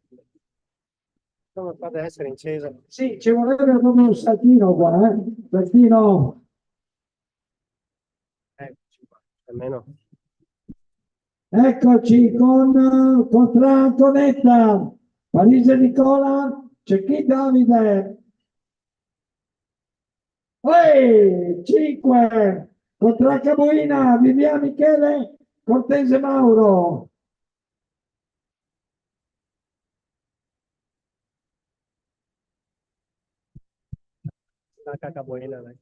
come fa ad essere incesa. Sì, ci vorrebbe proprio un saltino qua, saltino. Almeno. Eccoci con Antonetta, Parisi Nicola, c'è chi Davide. 5, contra Cabuina, Viviana Michele, Cortese Mauro. La caca buena, dai.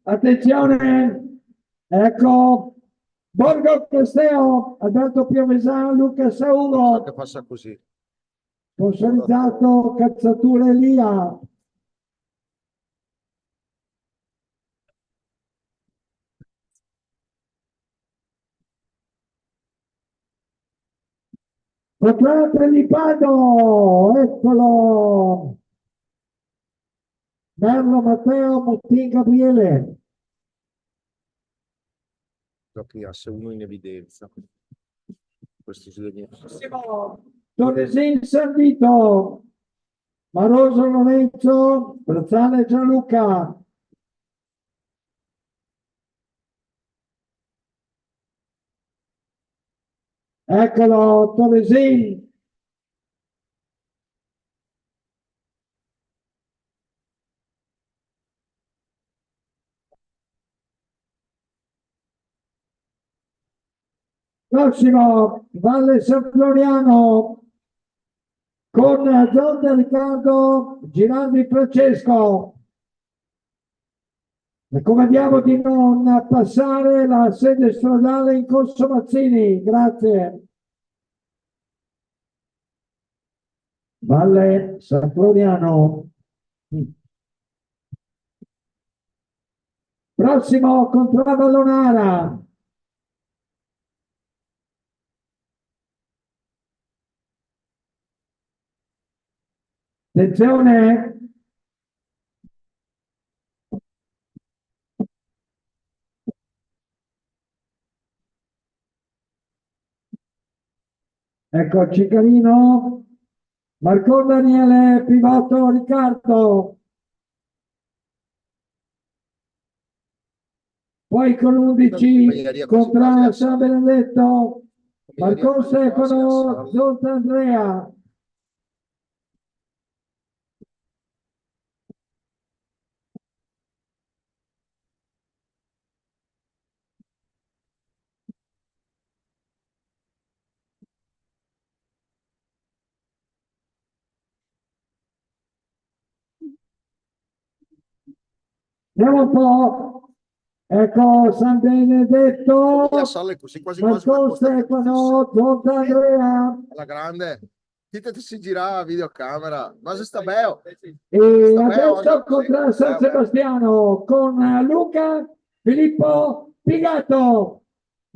Attenzione, ecco, Borgo Costeo, Alberto Piovesano, Luca Sauro, Che passa così. sponsorizzato Cazzatura Elia. Potrà di Pado, eccolo. Merlo Matteo, Mottin Gabriele. Giochi asse 1 in evidenza. Questo si deve... Torresin Servito, Maroso Lorenzo, Brazzale Gianluca. Eccolo, Torresin. Prossimo, Valle San Floriano, con Zonda Riccardo, Girardi Francesco. Raccomandiamo di non passare la sede stradale in Corso Mazzini, grazie. Valle San Floriano. Prossimo, Contravallonara. Attenzione. Ecco Ciccarino, Marco Daniele, pivotto Riccardo. Poi con 11 contra San Benedetto, Marco Stefano, Zonta Andrea. Andiamo un po', ecco San Benedetto, Così quasi Marco Stefano, Zonta Andrea. alla grande. Dite si girava la videocamera, ma se sta bello. E adesso contra San Sebastiano con Luca Filippo Pigato.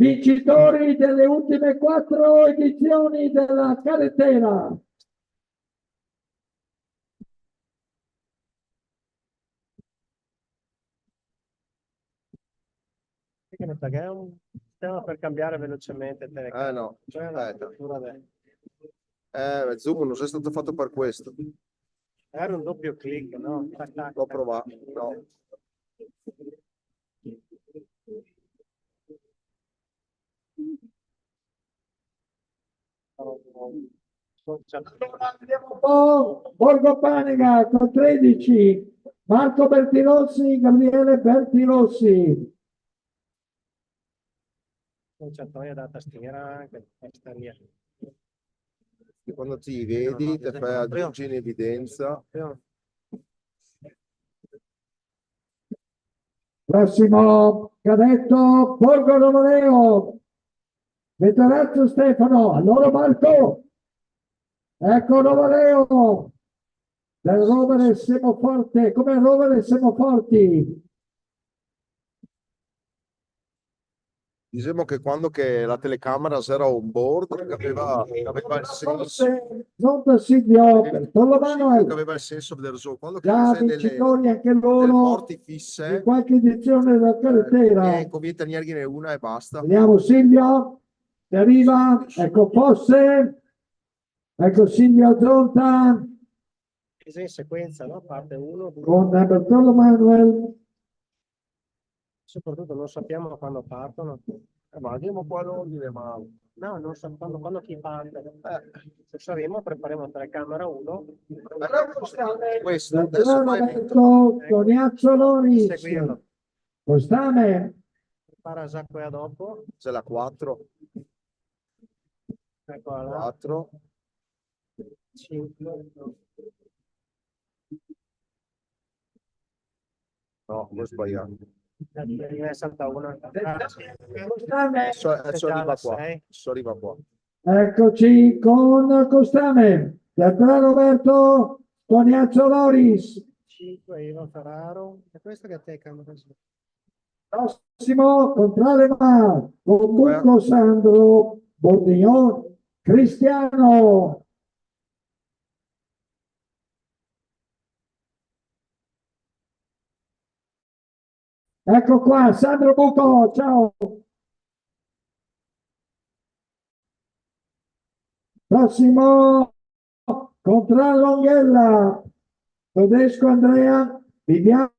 vincitori delle ultime 4 edizioni della carrettera. Perché è un sistema per cambiare velocemente telecamera. No, Cioè la aspetta. apertura del- Zoom non è stato fatto per questo. Era un doppio clic, no? Tac, tac, L'ho tac. provato. No. Allora, vediamo un po'. Borgo Panega con 13, Marco Bertirossi, Gabriele Bertirossi. Schiacciatoia da tastiera anche questa lì. E quando ti vedi, ti fai aggiungi in evidenza. Prossimo cadetto, Borgo Romoleo, Vettorazzo Stefano, allora Marco, ecco Romoleo, del Rovere Semoforte, come Rovere Semoforti. Diciamo che quando che la telecamera era on board, aveva il senso. Non da Silvio, per la mano Che aveva il senso del zoo. Quando che già c'è vincitori anche delle loro porte di fisse, qualche edizione della carrettera. conviene tagliargliene una e basta. Vediamo Silvio, che arriva, ecco Fosse, ecco Silvio Zonta, Presa in sequenza, no? Parte 1, 2. con Bertolo Manuel, Soprattutto non sappiamo quando partono. Ma andiamo qua all'ordine, ma No, non sappiamo quando chi parte. Se saremo, prepariamo la telecamera 1. questo adesso poi Roberto Toniazzo Loris, Seguirlo. Costame, Prepara già quella dopo. c'è la 4, Eccola là. 4, 5. no, ho sbagliato. Ne è salta una. Costame, Adesso arriva qua. 6. Adesso arriva qua. eccoci con Costame, Terra Roberto Toniazzo Loris, 5, Ivan Ferraro. E questo che telecamera? prossimo Contralema con Bucco Sandro Bordignon Cristiano. Ecco qua, Sandro Bucco, ciao. Prossimo Contrallonghella, Tedesco Andrea, Viviano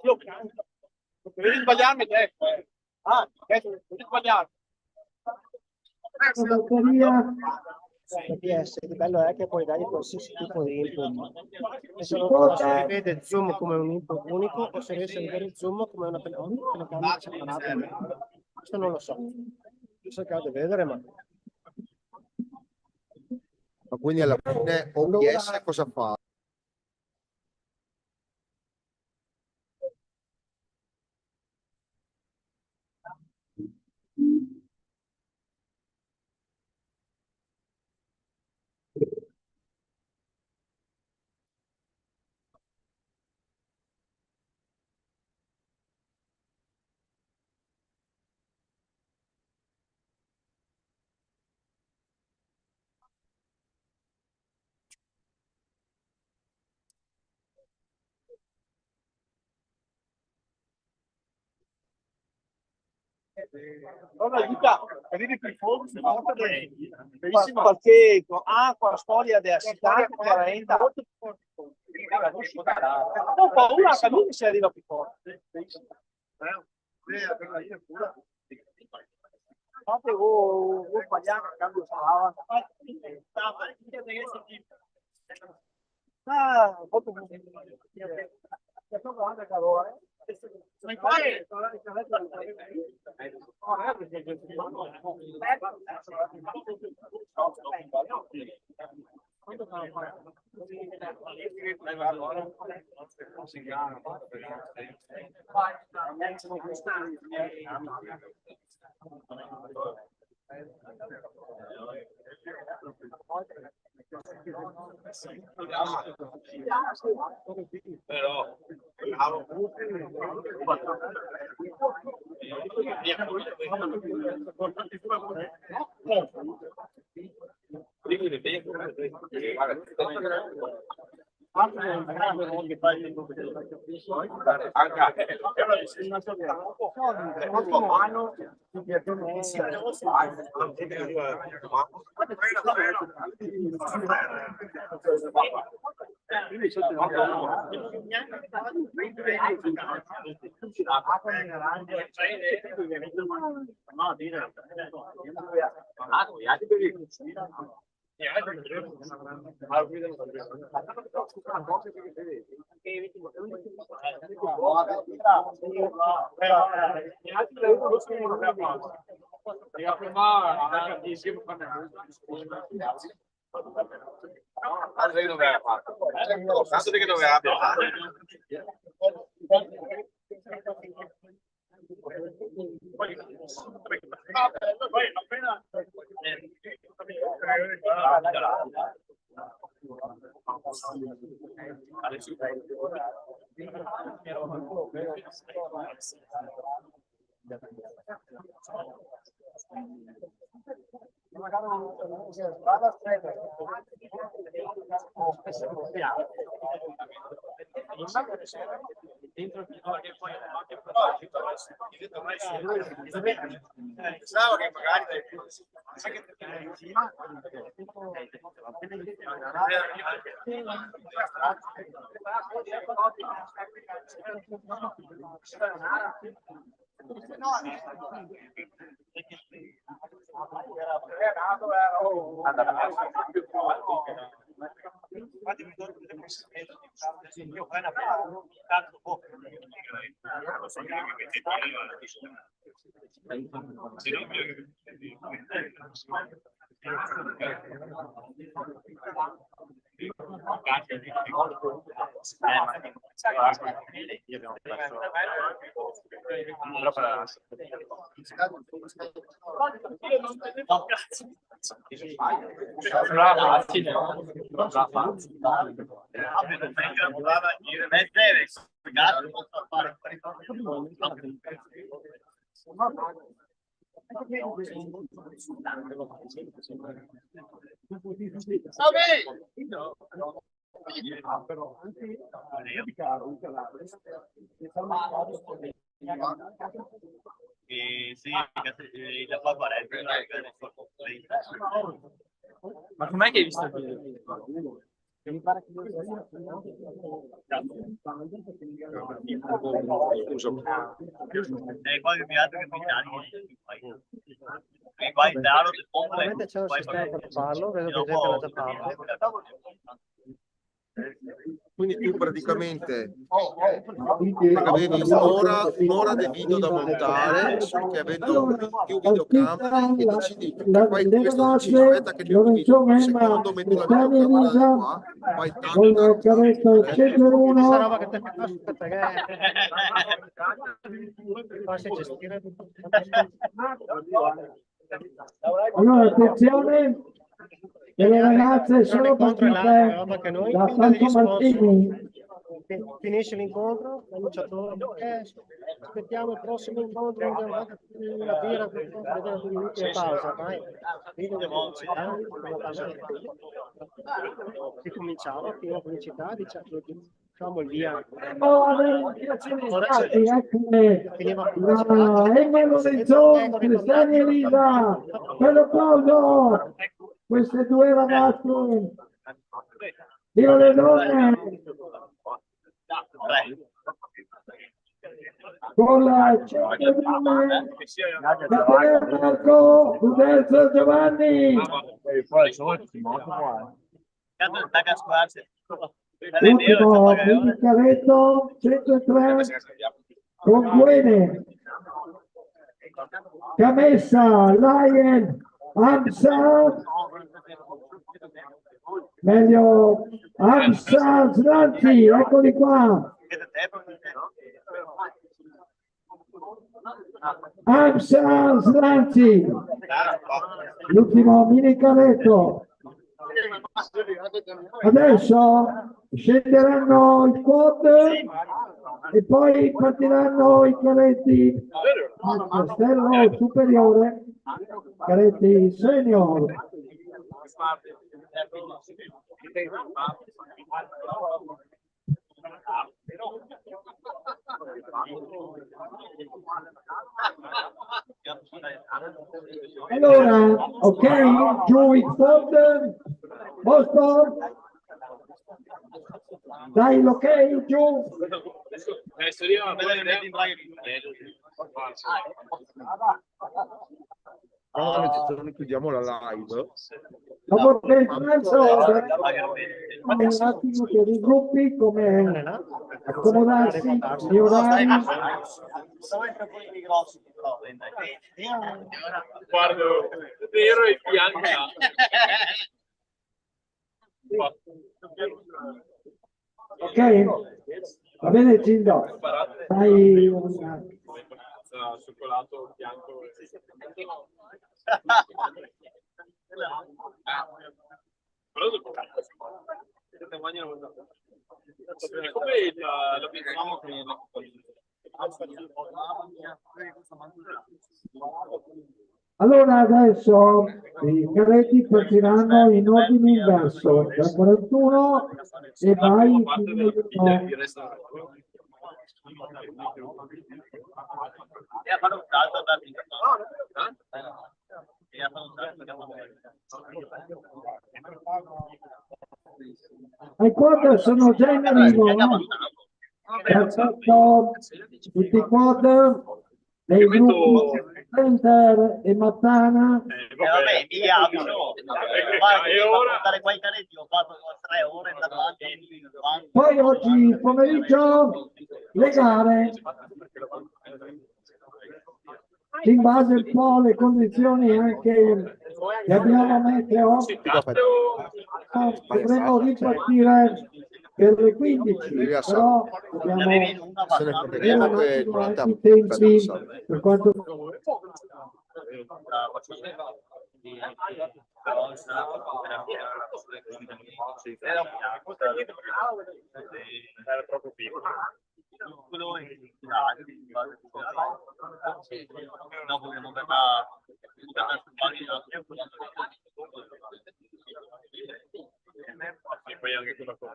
Io canto. Devi sbagliarmi te. Devi sbagliarmi. batteria, PS, il bello è che puoi dargli qualsiasi tipo di input. E se non si vede zoom come un input unico o se riesce a vedere zoom come una telecamera separata. Questo non lo so. Ho cercato di vedere, ma quindi alla fine OBS cosa fa? Allora, Luca, vedi più forse qualche acqua, storia della città, chiaramente. Ho paura che lui si arriva più forte. Fate voi sbagliare, cambio strada. Però Andrei dove era fatto? Tanto che dove abbia poi appena pensavo che magari Ma com'è che hai visto il video? Mi pare che ovviamente c'è un sistema per farlo, vedo che gente l'ha già fatto. Quindi tu praticamente avevi un'ora di video da montare, solo che avendo più videocamere e decidi che fai questo, dici aspetta che ne utilizzo un secondo, metto la videocamera qua, fai con il cavetto Questa 101. roba che te aspetta che faccia gestire. Allora, attenzione, che le ragazze sono partite da Santo Martini. Finisce l'incontro, l'annunciatore, aspettiamo il prossimo incontro, la birra, vedere l'ultima pausa, vai. Si cominciava, prima pubblicità, diciamo il via. Emma Lorenzon, Cristiani Elisa, per applauso, queste due ragazze, viva le donne, con la 102, Gabriele Marco, Udelzo Giovanni, ultimo Cavetto 103 con Guene, Camessa, Lion, Amsa, meglio Amsa Slanti, eccoli qua. Amsa Slanti, l'ultimo mini cavetto. Adesso scenderanno i quad e poi partiranno i caretti al castello superiore, caretti senior. Allora, ok, giù i quad, posto, dai l'ok, giù. Allora, chiudiamo la live. Dopo che il pranzo, un attimo per i gruppi, come accomodarsi, gli orari. Guardo nero e bianca. Ok? Va bene, Gildo? Fai Cioccolato bianco. Come lo pensiamo Allora adesso i cadetti partiranno in ordine inverso, da 41 e vai fino a ai quad sono già in arrivo, perfetto, tutti i quad dei gruppi Center e Mattana. Vabbè, via, portare qua i canetti, ho fatto 3 ore davanti. Poi oggi pomeriggio le gare in base un po' alle condizioni anche che abbiamo meteo, dovremmo ripartire per le 15, però dobbiamo vedere un attimo anche i tempi per quanto era troppo piccolo. Dopo che non verrà e poi anche quella con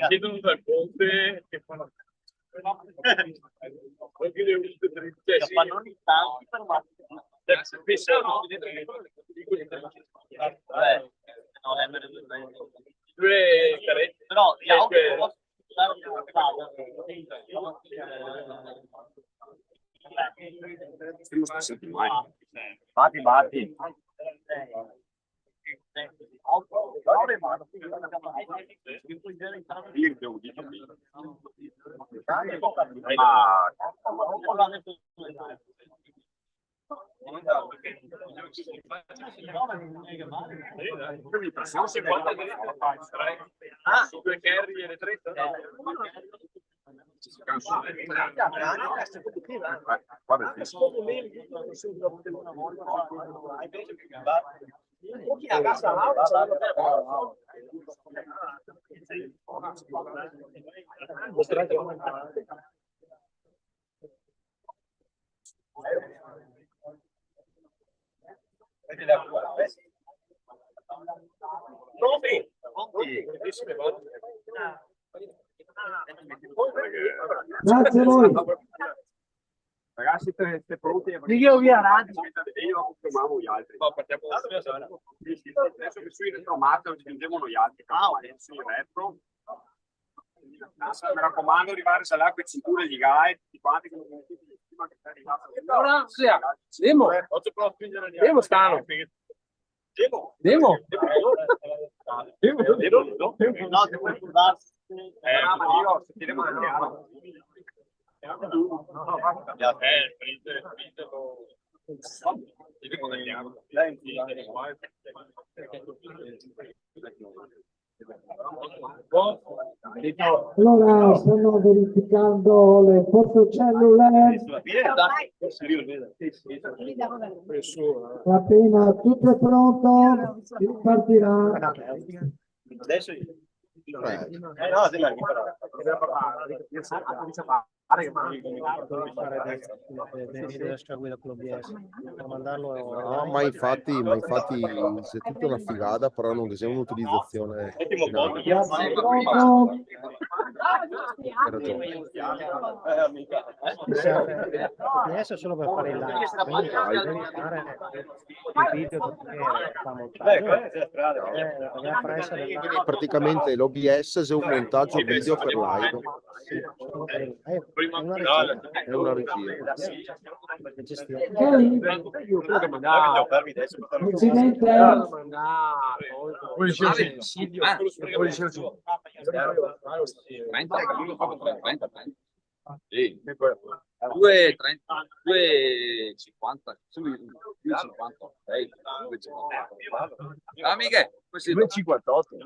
Chiedono dal ponte che fanno fanno ogni tanto, pensavo no, è meglio due carette, però gli auto batti batti. Due carry e le tre. Grazie a voi. Ragazzi, siete pronti? Io via avanti. Io chiamavo gli altri. No, partiamo adesso che sui retromarcia ci giungevano gli altri. Sui retro. Mi raccomando, arrivare all'acqua e cinture gli guide, tutti quanti che non prima che sei arrivato. Allora, Demo stanno. Demo. no, se puoi curvarsi. Ma io se ti devo Allora, stanno verificando le fotocellule. Appena tutto è pronto, si partirà. Adesso No, ma infatti se tutta una figata, però non che sia un'utilizzazione finale. Grazie, pronto. Hai ragione. Adesso è solo per fare il live, quindi devi fare il video che fa montaggio. Dobbiamo fare essere live. Quindi praticamente l'OBS è un montaggio video per live. È una regia. Presidente, Sì. 2,30, 2,50, 2,56, 2,50. Amiche, questi 2,58,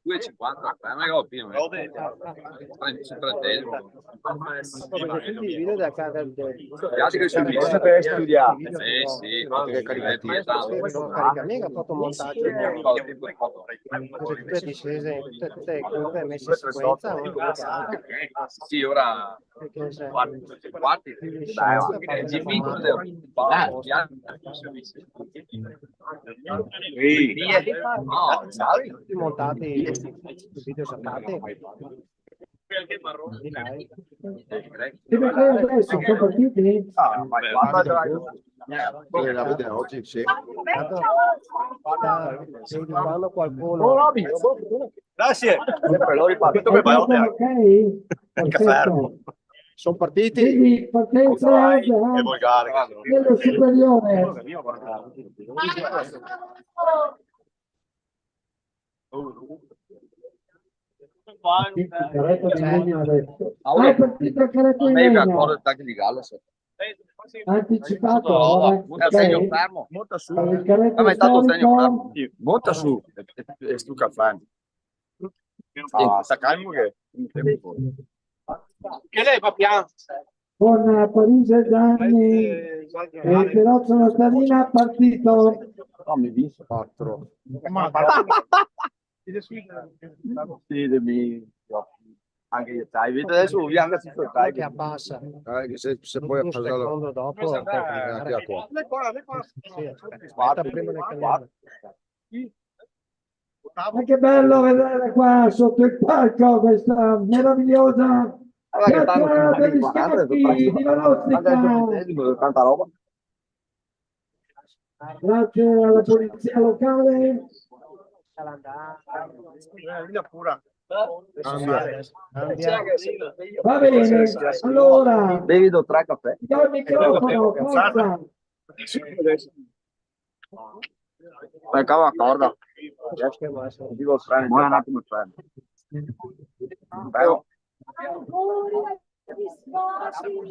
2,50, ma che ho pieno, 30. Tutti i video da casa Che sul video per studiare. Sì, che caricativo. mica fotomontaggio tutte discese, tutte messe in sequenza. Sì, ora quarti, Tutti montati, video saltati. Di live. adesso sono partiti? La vedere oggi, sì. Se quando qualcuno Grazie. Sempre loro riparto Ok? Perfetto. Sono partiti. Quindi partenza È volgare. dello superiore. Carretto di legno adesso. Ah, è partito il carretto di legno. di gallo. Anticipato. Vabbè, ok. fermo. Monta su. Il carretto storico. Monta su. E stu caffè. Sta calmo che lei va piano. Con Parigi Gianni e Perozzo Notarina partito. No, mi vince 4. Anche io, dai, vedi adesso bianca si sta, Che abbassa. Che se poi a Un casa secondo dopo puoi cambiare. anche a qua. Sì, aspetta prima di cambiare. Ma che bello vedere qua sotto il palco questa meravigliosa piazza degli scacchi di Valonica. tanta roba. Grazie alla polizia locale. Pura. Va bene, allora, Bevi 3 caffè. do il microfono, forza. Cavo la corda. Dico freno, buon un attimo il freno.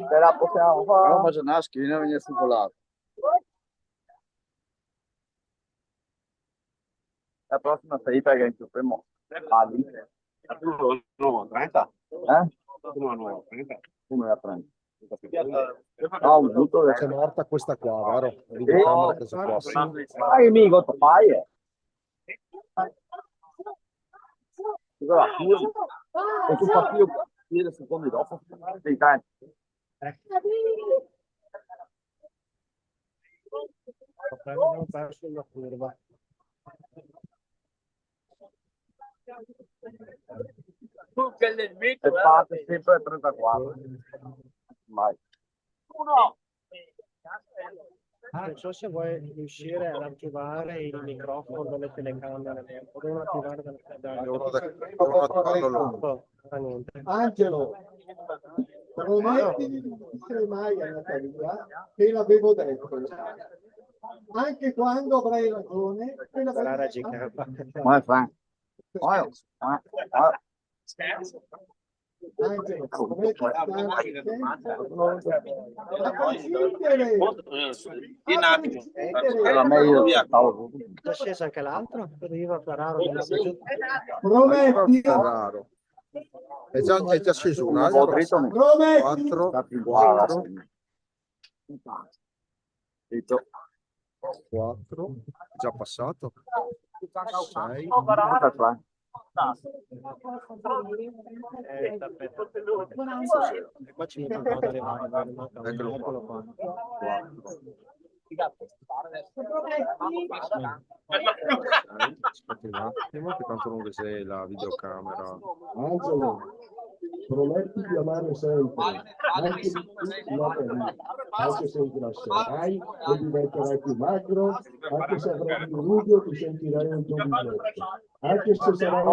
Però possiamo fare. Non faccio una schiena, viene sul colato. La prossima salita che incopriamo a lì. No, 30. No, 30. Come la 30? No, un butto È morta questa qua, vero? Videocamera questa qua. Sì. Ma che mi gotta fai? Cosa va? E tu fatti io 10 secondi dopo. Sei 30. Abbiamo perso una curva. E fate sempre a 34. Mai. Non so se vuoi riuscire ad attivare il microfono delle telecamere o devono attivare Devono attivarlo loro. niente. Angelo, prometti di non dire mai a Natalia che l'avevo detto. Anche quando avrai ragione, che l'avevo detto. My friend. Angelo, prometti a Era meglio stavo. È sceso anche l'altro? Doveva parare. Prometti, Raro. È già sceso un altro. prometti. 4, 4, già passato. 6. E qua ci metto un po' dalle varie, Eccolo qua. 4. Aspetti un attimo, che tanto non vede la videocamera. Angelo, prometti di amare sempre, anche se ingrasserai e diventerai più magro, anche se avrai più rugo ti sentirai un tombinetto, anche se sarai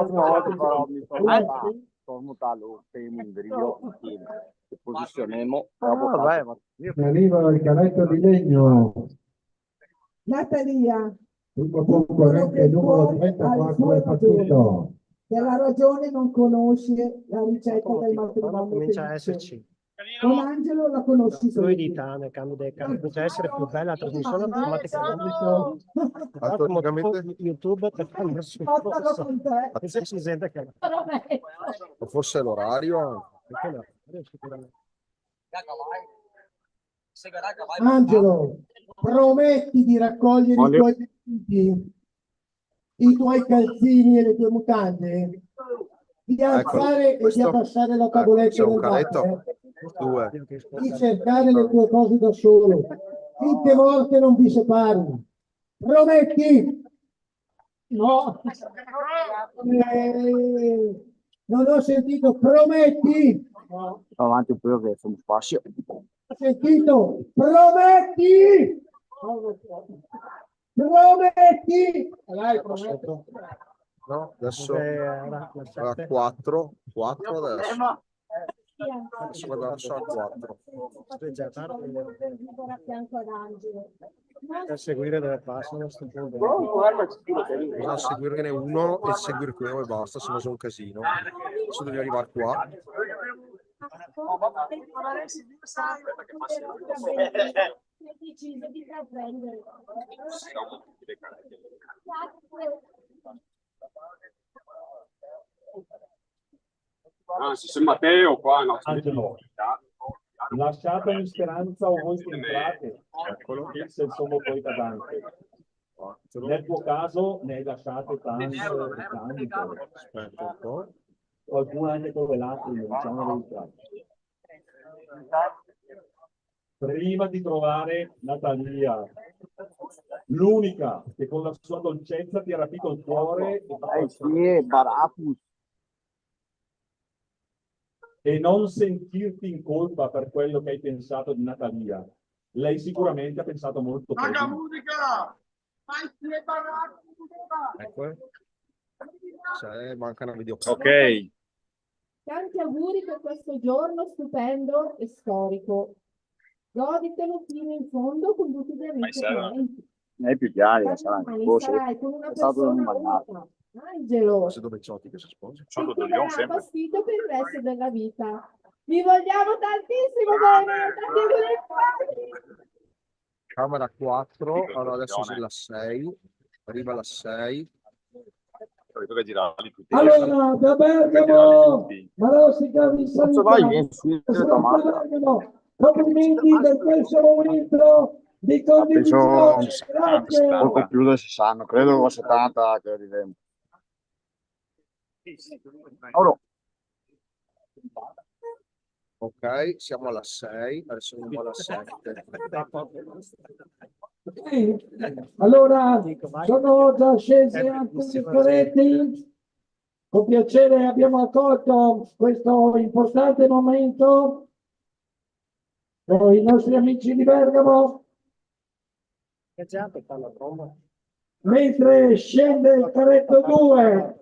Tornalo, in brio, ci posizioniamo. Arriva il cavetto di legno, Natalia, primo concorrente numero 34 è partito. per la ragione non conosci la ricetta del matrimonio comincia a felice. esserci Con Angelo la conosci fluidità nel cambio dei cambi, comincia a essere più bella la trasmissione automaticamente. Automaticamente? YouTube per fare il suo Portalo con te. e se si sente che O forse l'orario. sicuramente. Angelo, prometti di raccogliere i tuoi vestiti, i tuoi calzini e le tue mutande, di alzare e di abbassare la tavoletta C'è un del caletto. bar, 2. di cercare le tue cose da solo, finché morte non vi separi. Prometti? No. Non ho sentito, prometti? Avanti un po' che sono spazio. Ho sentito, prometti? Prometti? Dai, prometto. No, adesso Era 4 adesso. Adesso vado verso al 4. per seguire dove passano sto punto. Bisogna seguirne uno e seguire quello e basta, se no sono un casino. Adesso devi arrivare qua. Anzi, se Matteo qua no. Lasciatemi speranza o voi che entrate, se sono poi da Dante. Nel tuo caso ne hai lasciate tante. Aspetta un po'. qualcuno anche con le lacrime, diciamo la verità. Prima di trovare Natalia, l'unica che con la sua dolcezza ti ha rapito il cuore e non sentirti in colpa per quello che hai pensato di Natalia. Lei sicuramente ha pensato molto peggio. Ecco. Manca una video. Ok. Tanti auguri per questo giorno stupendo e storico. Goditelo fino in fondo con tutti gli amici e parenti. È più chiaro, Domani sarai con una persona unica, Angelo, Se dove Ciotti che si sposa. che ti darà fastidio per il resto della vita. Vi vogliamo tantissimo bene, tanti auguri. Camera 4, allora adesso c'è la 6, arriva la 6. Allora, da Bergamo, Marosica vi saluta. Bergamo, complimenti per questo momento di condivisione. Grazie. Poco più da 60, credo 70 che arriviamo. Ok, siamo alla 6, adesso andiamo alla 7. Allora, sono già scesi alcuni caretti. Con piacere abbiamo accolto questo importante momento con i nostri amici di Bergamo. Mentre scende il caretto 2.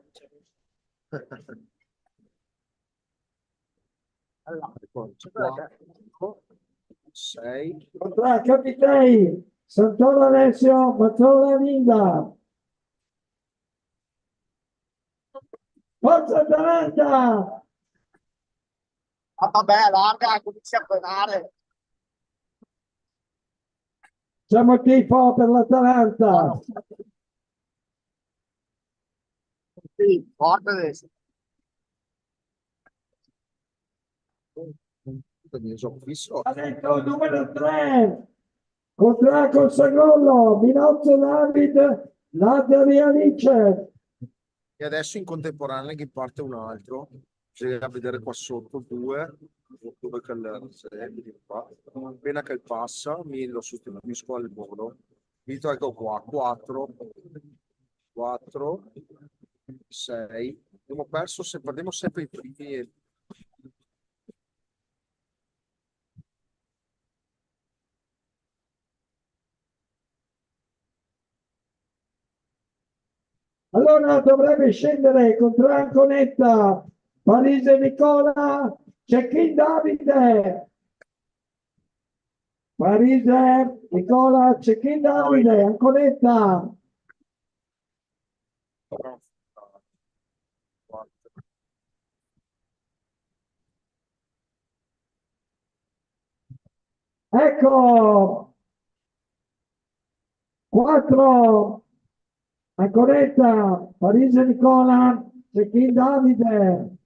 6. Contra Capitei, Santoro Alessio, Mazzola Linda. Forza Atalanta! Vabbè, larga, cominci a frenare. Siamo tifo per l'Atalanta. Sì, forte adesso. Adesso numero 3. Contra Consagollo, Minozzo David, Natalia Alice. E adesso in contemporanea che parte un altro. Bisogna vedere qua sotto 2. Dove appena che passa mi lo sostituisco al volo. Mi tolgo qua 4 6. Abbiamo perso se perdiamo sempre i primi. Allora dovrebbe scendere contra Anconetta, Parise Nicola, Cecchin Davide. Parise Nicola, Cecchin Davide, Anconetta. Ecco, 4, Anconetta, Parise Nicola, Cecchin Davide.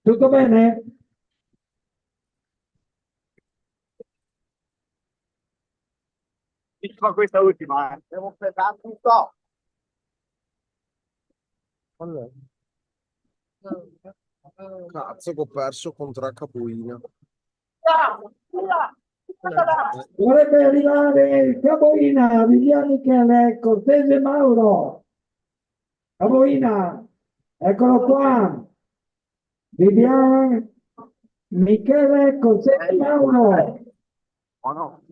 Tutto bene? Fa questa ultima, devo fermare tutto. Cazzo che ho perso contro Capuina. Dovrebbe arrivare il Capoina, Vivian Michele, Cortese Mauro. Capoina, eccolo qua. Vivian Michele, Cortese Mauro. Oh no.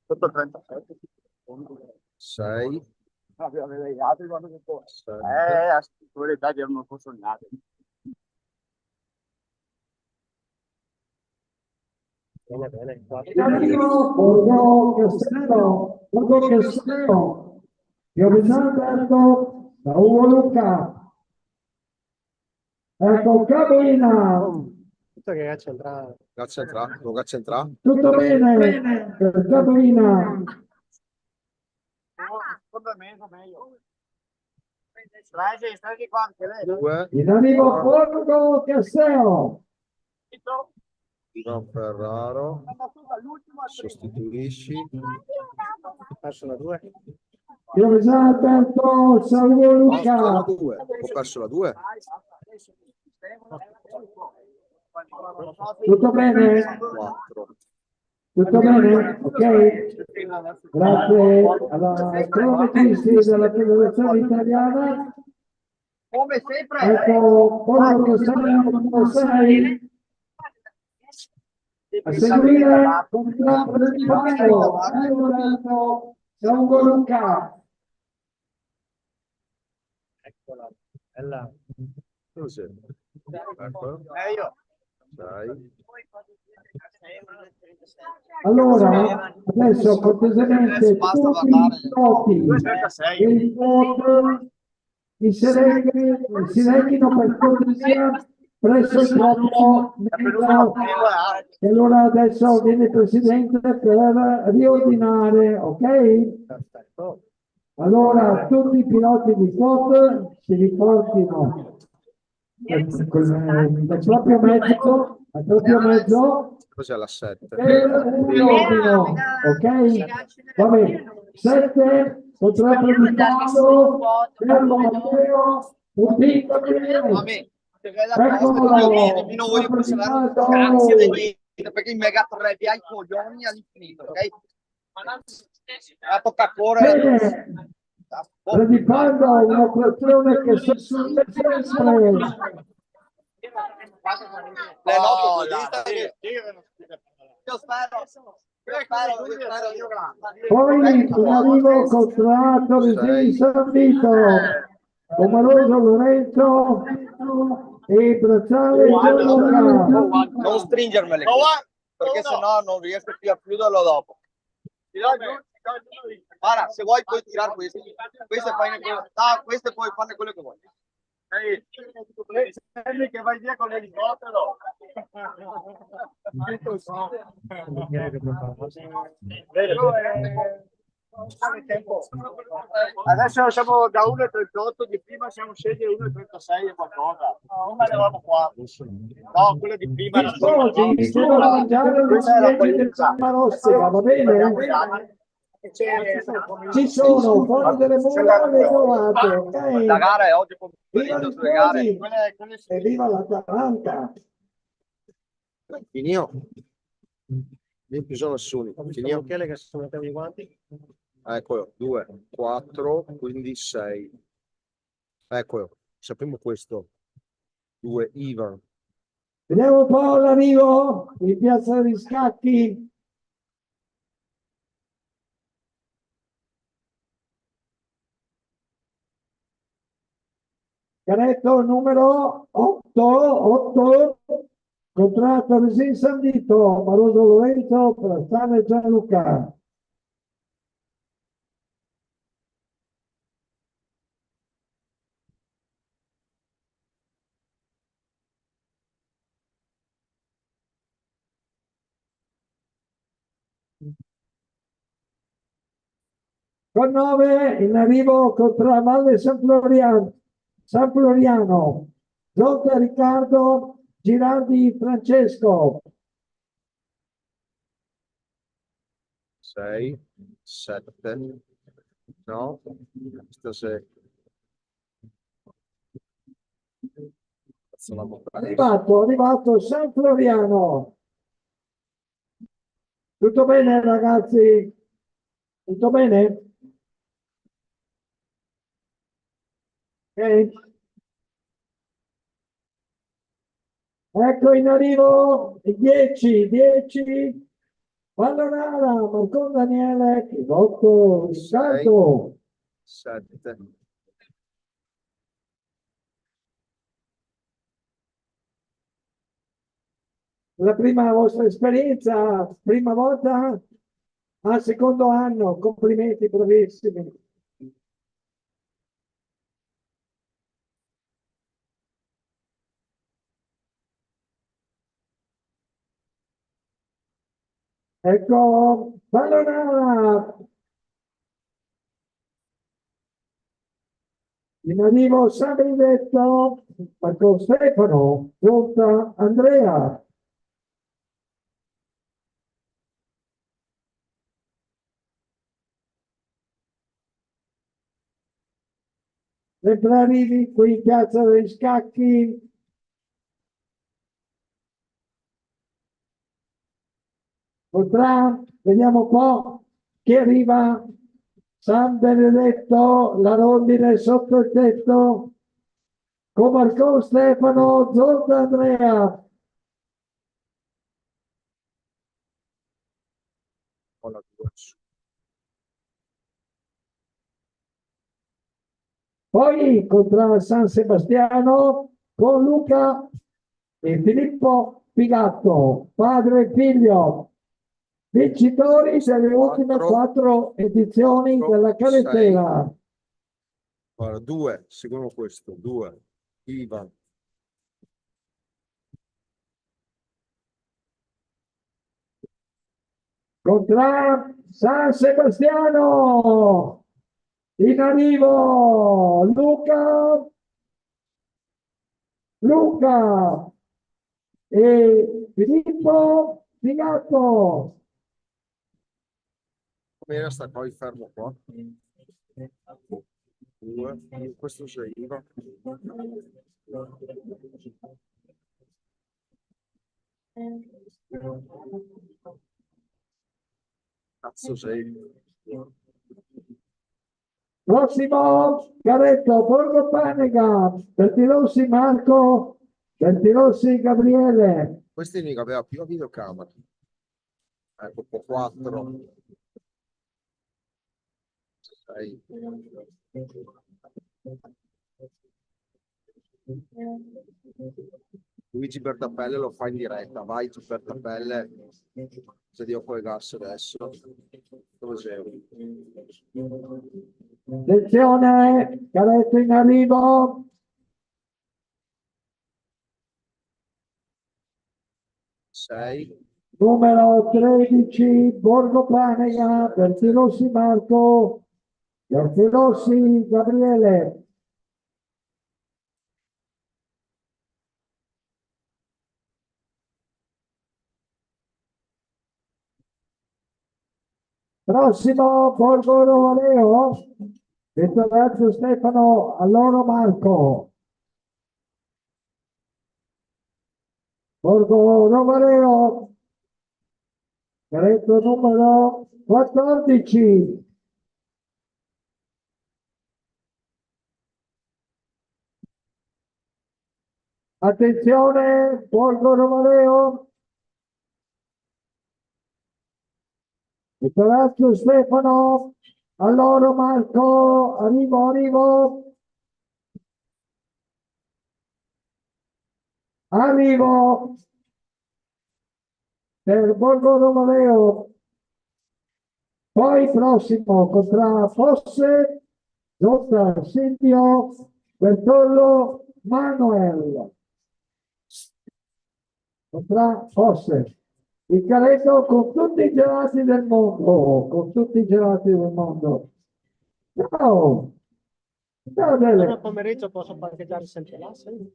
Sotto 37. 6. Avere gli altri quando che poi. Quelle taglie erano un po' sognate. Bene. Borgo Castello, Giovanni Alberto, da Ugo Luca. Ecco Capoina. Tutto che centrale. Grazie entra. Tutto bene per Capoina. Secondo me è meglio. Stai qua anche lei. 2. In arrivo Borgo Castello. Ivan Ferraro. Sostituisci. Sono 2. Chiesa Alberto, salvo Luca. Ho perso la 2. Tutto bene? 4. Tutto bene? Ok? Grazie alla cronometristi della Federazione Italiana. Come sempre. Ecco, numero 6, a seguire contratto di Paolo, Alberto, salvo Luca. Eccola, bella. Cos'è? Ecco. Io. 6. Allora, adesso cortesemente tutti i piloti e il voto si rechino per cortesia presso il troppo e allora adesso viene il presidente per riordinare, ok? Perfetto. Allora tutti i piloti di quote si riportino del proprio mezzo Cos'è la 7? per un riordino, ok? Va bene, 7 contratto di Paolo, Fermo Matteo, un piccolo. Eccolo, Grazie di niente, perché i mega trebi ai coglioni all'infinito, ok? Tocca a correre. Bene, predicando un'operazione che si sempre. Le note io spero. Poi in arrivo contratto di San Vito, Omaroso Lorenzo e Bracciale Gianluca. Non stringermele, perché sennò non riesco più a chiuderlo dopo. Guarda, se vuoi puoi tirare queste puoi farne quello che vuoi. Sembri che vai via con l'elicottero. Adesso siamo da 1,38 di prima, siamo scesi a 1,36 e qualcosa. Non eravamo qua. No, quello di prima era Oggi devo mangiare le ciliegie del Rostica, va bene? Ci sono fuori delle mura le trovate, ok? La gara è oggi Viva pomeriggio, gli due gare. sposi e viva l'Atalanta! Finio. Non ci sono nessuno. Finio. Michele che sono mettendo i guanti. Eccolo, 2, 4, quindi 6. Eccolo, sappiamo questo. 2, Ivan. Vediamo un po' l'arrivo in piazza degli Scacchi. Caretto numero 8, contratto Resin Sandito, Maroso Lorenzo, Prastane Gianluca. Con 9 in arrivo contra Valle San Floriano, Zonta Riccardo, Girardi Francesco. 6, 7. No, questo 6. Arrivato San Floriano. Tutto bene ragazzi? Tutto bene? Ok. Ecco in arrivo 10. Vallonara, Marcon Daniele, Chivotto, Riccardo. 7. La prima vostra esperienza, prima volta al secondo anno, complimenti, bravissimi. Ecco, Vallonara. In arrivo San Benedetto, Marco Stefano, Giunta Andrea. mentre arrivi qui in piazza degli Scacchi. Potrà, vediamo un po' che arriva San Benedetto, la rondine sotto il tetto, con Marco Stefano, Zonta Andrea. Poi contra San Sebastiano con Luca e Filippo Pigatto, padre e figlio, vincitori delle ultime 4 edizioni della carrettera. Guarda, 2, seguono questo, 2. Ivan. Contra San Sebastiano, in arrivo Luca e Filippo Pigatto. Come sta poi fermo qua? 2, questo c'è Ivan. Cazzo sei? Prossimo Garetto, Borgo Panega, Bertilossi Marco, Bertilossi Gabriele. Questi mica aveva più a videocamera. Ecco, 4. 6. Luigi Bertapelle lo fa in diretta, vai tu Bertapelle, se Dio poi gas adesso. Dove sei? Attenzione, Garetto in arrivo. Numero 13, Borgo Panega, Bertilossi Marco, Bertilossi Gabriele. Prossimo Borgo Rovaleo, Vittorio Stefano, Alloro Marco. Borgo Rovaleo, Garetto numero 14. Attenzione, Borgo Rovaleo. Vittorio Stefano, Alloro Marco, arrivo. Arrivo per Borgo Romaleo. Poi prossimo contra Fosse, Zotta Silvio, Bertollo Manuel. Contra Fosse. Il Caretto con tutti i gelati del mondo, con tutti i gelati del mondo. Ciao! Ciao Dele. Buon pomeriggio, posso parcheggiare sempre là? Sì.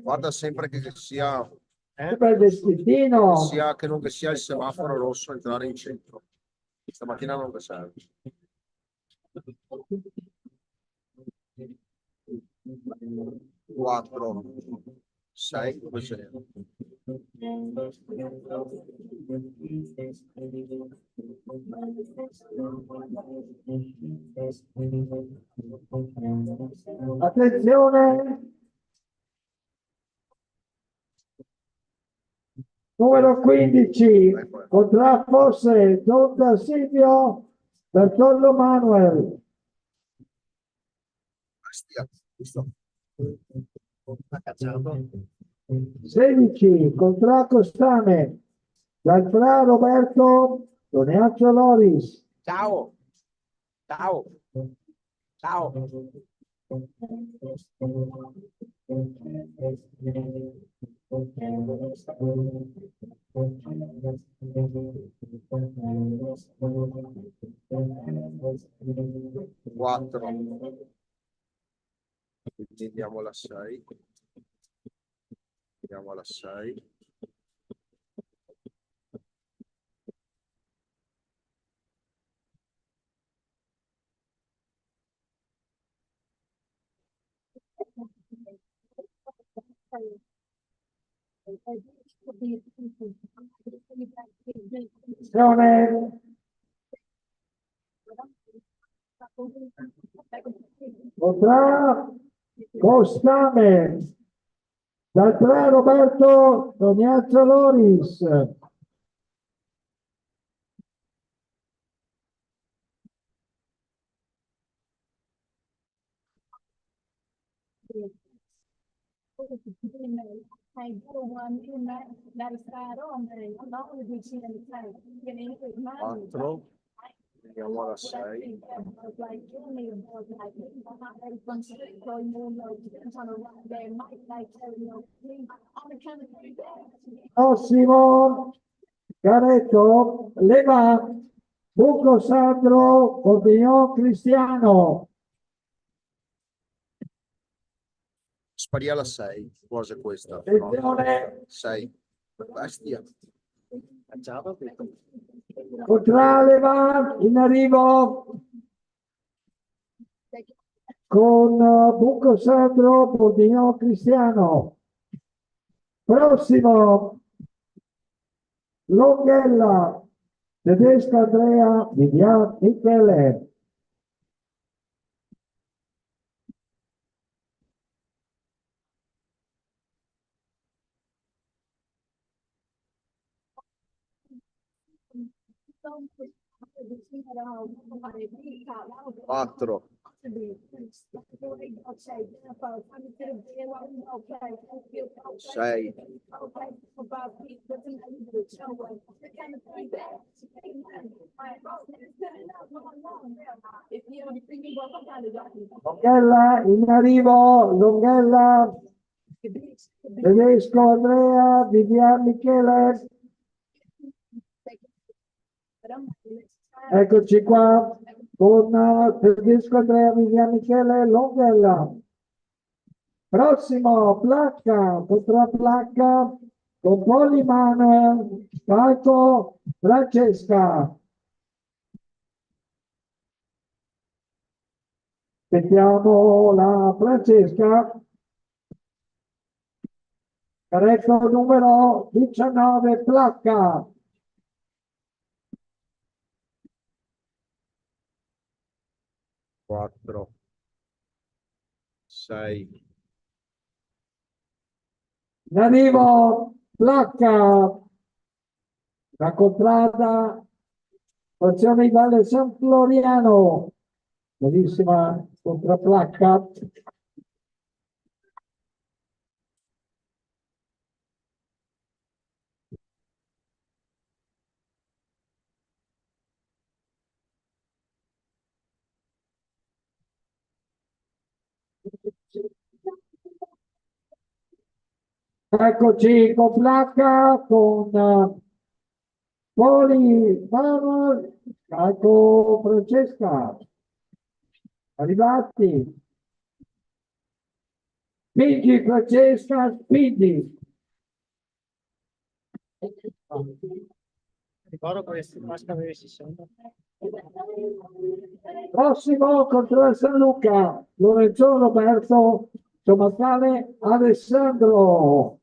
Guarda sempre che sia, Che bel vestitino! che non che sia il semaforo rosso a entrare in centro. Stamattina non che serve. 4, 6, dove c'è? Attenzione! Numero 15, contra Fosse, Zonta Silvio, Bertollo Manuel. Bestia, giusto? 16, contra Costane, Gianfra Roberto, Doneaccio Loris. Ciao. Ciao. Ciao. 4. Quindi andiamo alla 6. Andiamo alla 6. Attenzione. Potrà Costame. Dal 3 Roberto Tognazzo Loris. Quattro. Andiamo alla 6. Prossimo. Caretto. Leva. Buco Sandro. Cordillon Cristiano. Spari alla 6. Cosa è questa? Attenzione. 6. Bestia. Contraleva in arrivo con Buco Sandro, Pordignon Cristiano. Prossimo Longhella, Tedesco Andrea, Vivian Michele. Quattro. 6. Longhella in arrivo, Longhella, Tedesco Andrea, Vivian Michele. Eccoci qua con Tedesco Andrea, Vivian Michele, Longhella. Prossimo, Placca, contra Placca, con Poliman, Paco, Francesca. Aspettiamo la Francesca. Caretto numero 19, Placca. Quattro. 6. In arrivo, Placca. La contrada, porzione di Valle San Floriano. Bellissima contraplacca. Eccoci con placca, con Poli, Manuel, ecco Francesca. Arrivati. Spingi Francesca, spingi. Ricordo questo, basta avere 60. Prossimo contro il San Luca, Lorenzo Roberto, Tomassale Alessandro.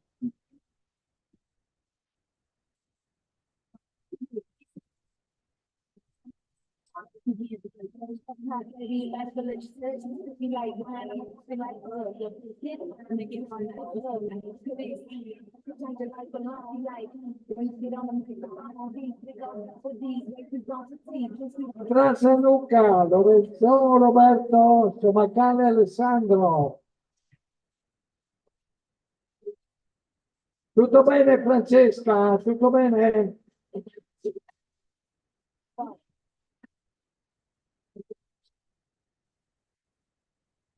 Tra San Luca, Lorenzo Roberto, Tomassale Alessandro. Tutto bene Francesca? Tutto bene?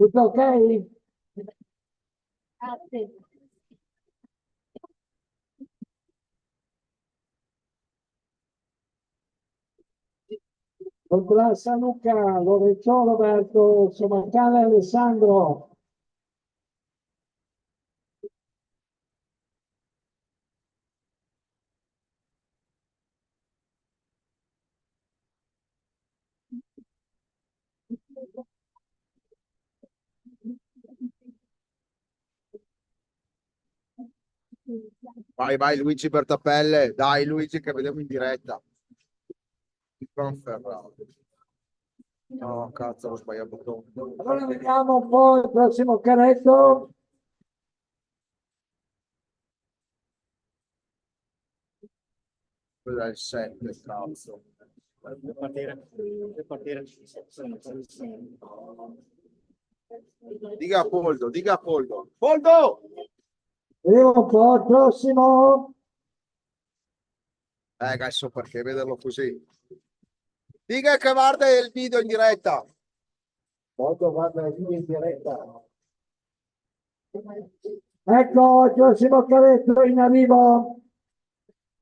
Tutto ok? Contro San Luca, Lorenzo Roberto, Somaccale Alessandro. Vai, vai Luigi Bertapelle. Dai Luigi che vediamo in diretta. Conferrato. No, cazzo, ho sbagliato il bottone. Allora vediamo un po' il prossimo caretto. Quello è il 7, cazzo. Dica a Poldo, dica a Poldo. Poldo! Vediamo un po' il prossimo. Adesso perché vederlo così. Dica che guarda il video in diretta. Molto guarda il video in diretta. Ecco il prossimo caretto in arrivo.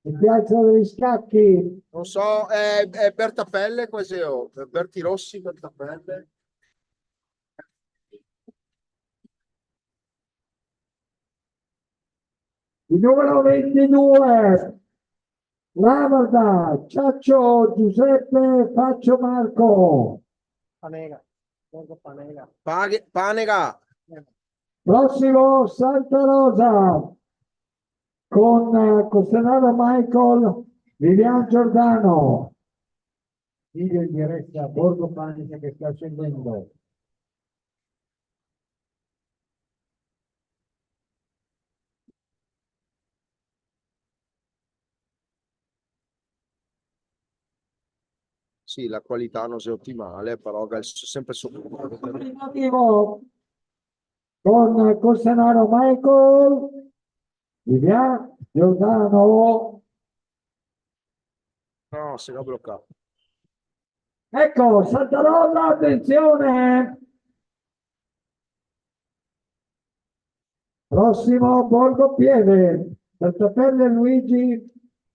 In piazza degli Scacchi. Non so, è Bertapelle questo, Berti Rossi, Bertapelle. Il numero 22. Lavarda, Ciaccio Giuseppe, Faccio Marco. Panega. Borgo Panega. Panega. Prossimo Santa Rosa con Costanaro Michael, Vivian Giordano. Video in diretta Borgo Panega che sta seguendo. Sì, la qualità non è ottimale, però è sempre sopra. Arrivo con Costanaro Michael, Vivian Giordano. No, si è bloccato. Ecco, Santa Rosa, attenzione! Prossimo Borgo Pieve, Bertapelle Luigi,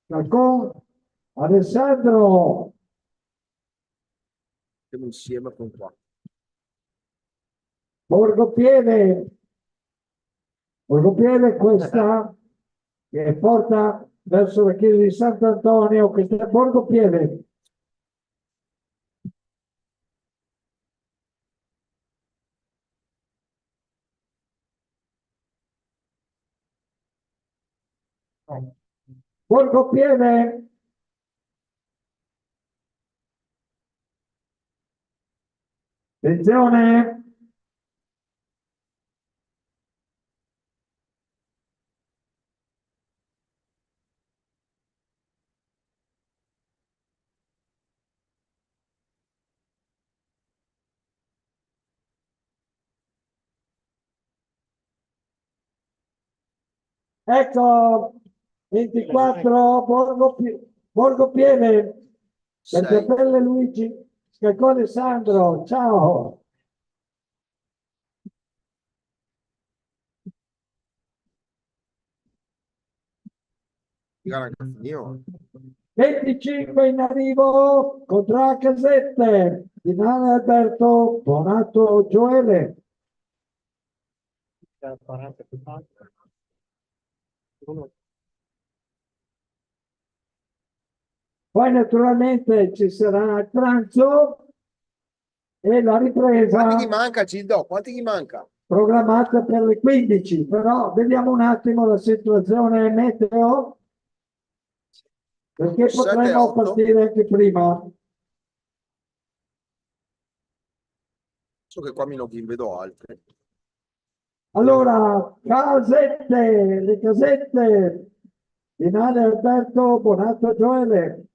Falcon, Alessandro. Siamo insieme con qua. Borgo Pieve questa che porta verso la chiesa di Sant'Antonio, questa è Borgo Pieve. Borgo Pieve. Attenzione. Ecco, 24, Borgo Pieve, Bertapelle Luigi, Scalcone Sandro, ciao. Io. 25 in arrivo contro la casette, finale Alberto, Bonato Gioele. Poi naturalmente ci sarà il pranzo e la ripresa. Quanti gli manca, Gildo? Quanti gli manca? Programmata per le 15, però vediamo un attimo la situazione meteo, perché 7, potremmo 8. partire anche prima. So che qua mi login, vedo altri. Allora, le casette, finale Alberto, Bonato Gioele.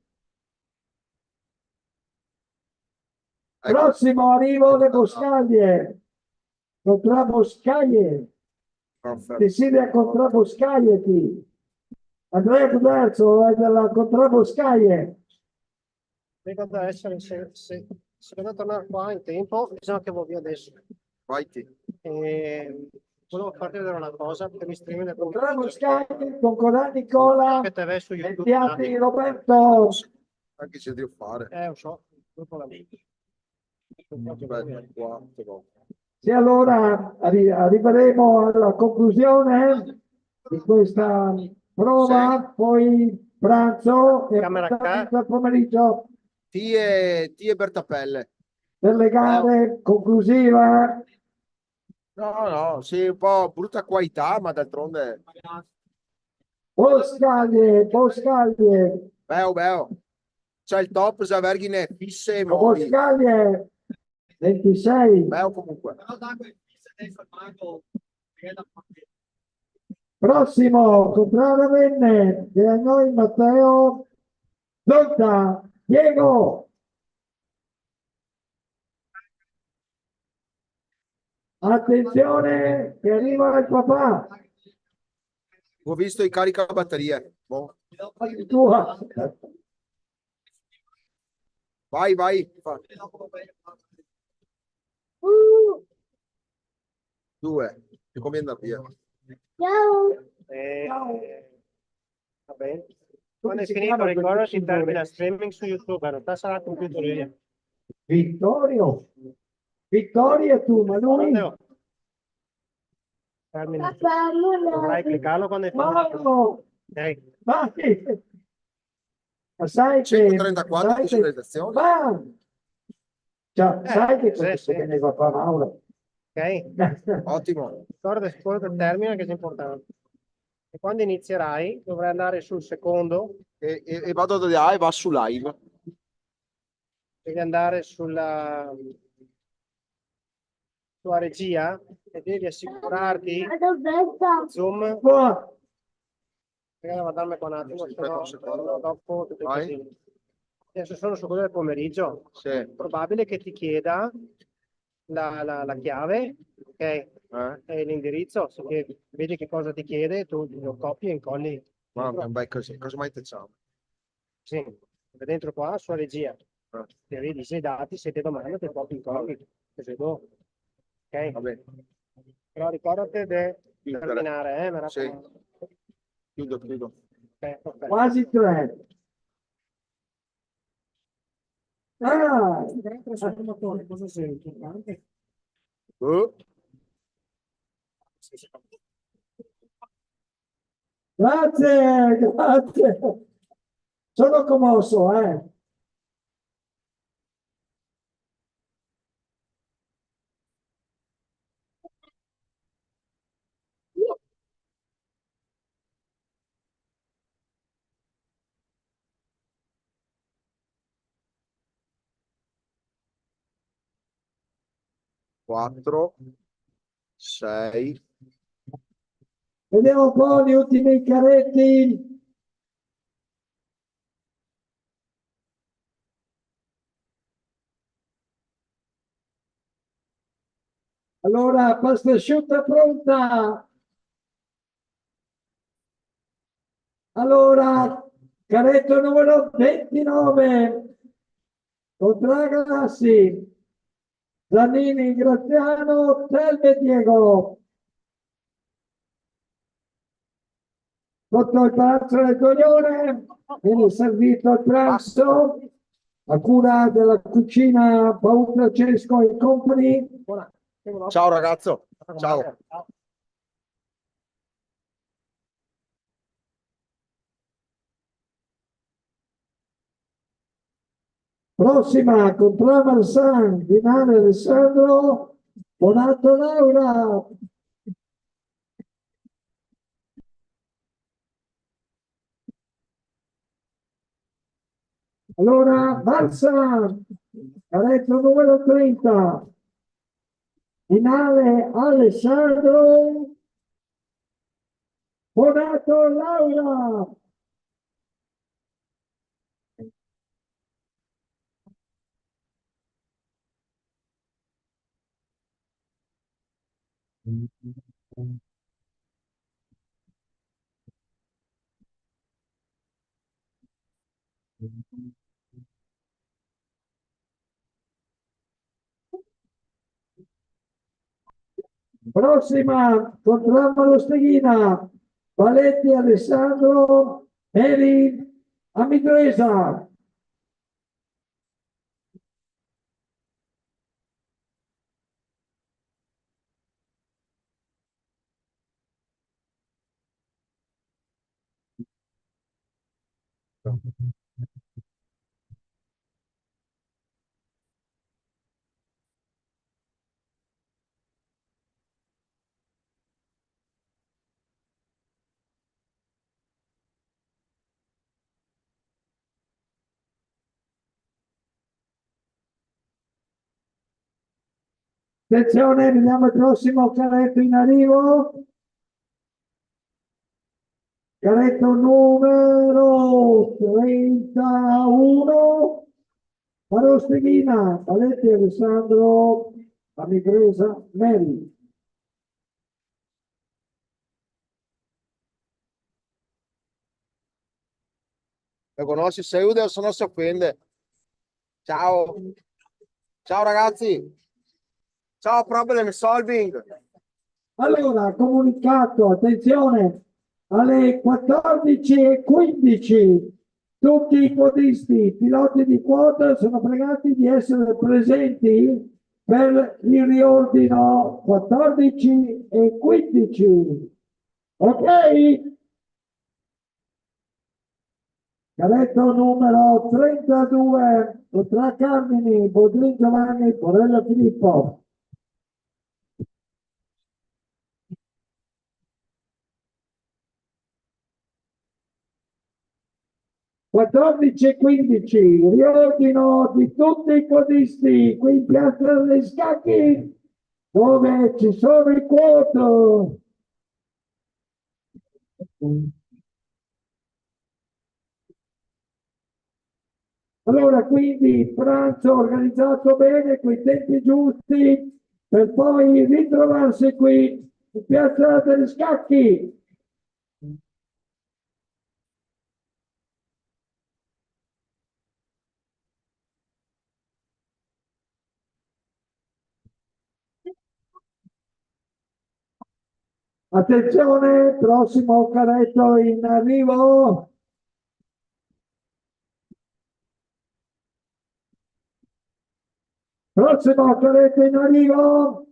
Prossimo arrivo le Boscaglie, contra Boscaglie, Cecilia contra Boscaglie, Andrea Buderzo è della contra Boscaglie. Ricorda essere, se devo tornare qua in tempo, bisogna che vado via adesso. Volevo farti vedere una cosa per mi streaming Contra Boscaglie con Cola Nicola e Piatti Roberto. Anche se devo fare. Lo so, dopo la Aspetta, 4. Sì, allora arriveremo alla conclusione di questa prova, poi pranzo e al pomeriggio Tie Bertapelle. per le gare conclusive. No, sì, un po' brutta qualità, ma d'altronde Boscaglie, Boscaglie, Beo. C'è il top, se vergine fisse e mori. Boscaglie, 26. Beo comunque. Prossimo, Contrada Venne, e a noi Matteo Zonta, Diego. Attenzione, che arriva il papà. Ho visto i caricabatterie. Boh. Tua. Vai. Due. Ti conviene andare via. Va bene. Quando è finito, ricordati, si termina streaming su YouTube, in realtà sarà computer io. Vittorio. Vittorio tu, ma lui... Matteo. Termina. Dovrai cliccarlo quando è finito. Mauro, Ok. vai. Ma sai che... 134 sai che- visualizzazioni. Va. Cioè, sai che sì, cosa sì. si vedeva qua, Mauro? Ok. Ottimo. Ricorda quello del termine che è importante. E quando inizierai dovrai andare sul secondo, E vado da là e va su live. devi andare sulla tua regia e devi assicurarti zoom. Qua. Guardarmi qua un attimo, se Aspetta no un secondo. dopo tutto il Vai. casino. Adesso sono su quello del pomeriggio. Sì. È probabile che ti chieda la chiave, ok? E l'indirizzo, vedi che cosa ti chiede, tu lo copi e incolli. Mamma mia, così. Cosa mai facciamo? Sì, dentro qua, sulla regia. Ti vedi se i dati, se ti domanda, ti copi e incolli. Così dopo. Ok? Va bene. Però ricordati di Chiudere. terminare, mi Sì. raccomando. Chiudo. Ok, perfetto. Quasi 3. Ah, Trasformatore, cosa senti? grazie. Sono commosso, Quattro. 6. Vediamo un po' gli ultimi caretti. Allora, pasta asciutta pronta. Allora, caretto numero 29. Contragassi. Zanini, Graziano, Telme, Diego. Sotto il Palazzo del Coglione viene servito il pranzo a cura della cucina Paul Francesco e Company. Ciao ragazzo. Ciao. Prossima contro Marsan, finale Alessandro, Bonato Laura. Allora, Marsan, caretto numero 30. Finale Alessandro, Bonato Laura. Prossima, controllo lo Steghina, Valetti Alessandro, Eri Amitresa. Attenzione, vediamo il prossimo carretto in arrivo. Carretto numero 31. Parosteghina, Paletti Alessandro, Amigresa, Mary. Lo conosci Seude o se no si offende? Ciao. Ciao ragazzi. Ciao problem solving. Allora, comunicato, attenzione, alle 14:15 tutti i podisti, piloti di quota sono pregati di essere presenti per il riordino 14:15. Ok? Carretto numero 32, Potrà Carmini, Bodrin Giovanni, Porella Filippo. (14:15), riordino di tutti i podisti qui in Piazza dei Scacchi, dove ci sono i quote. Allora, quindi pranzo organizzato bene, coi tempi giusti, per poi ritrovarsi qui in Piazza degli Scacchi. Attenzione, prossimo carretto in arrivo. Prossimo carretto in arrivo.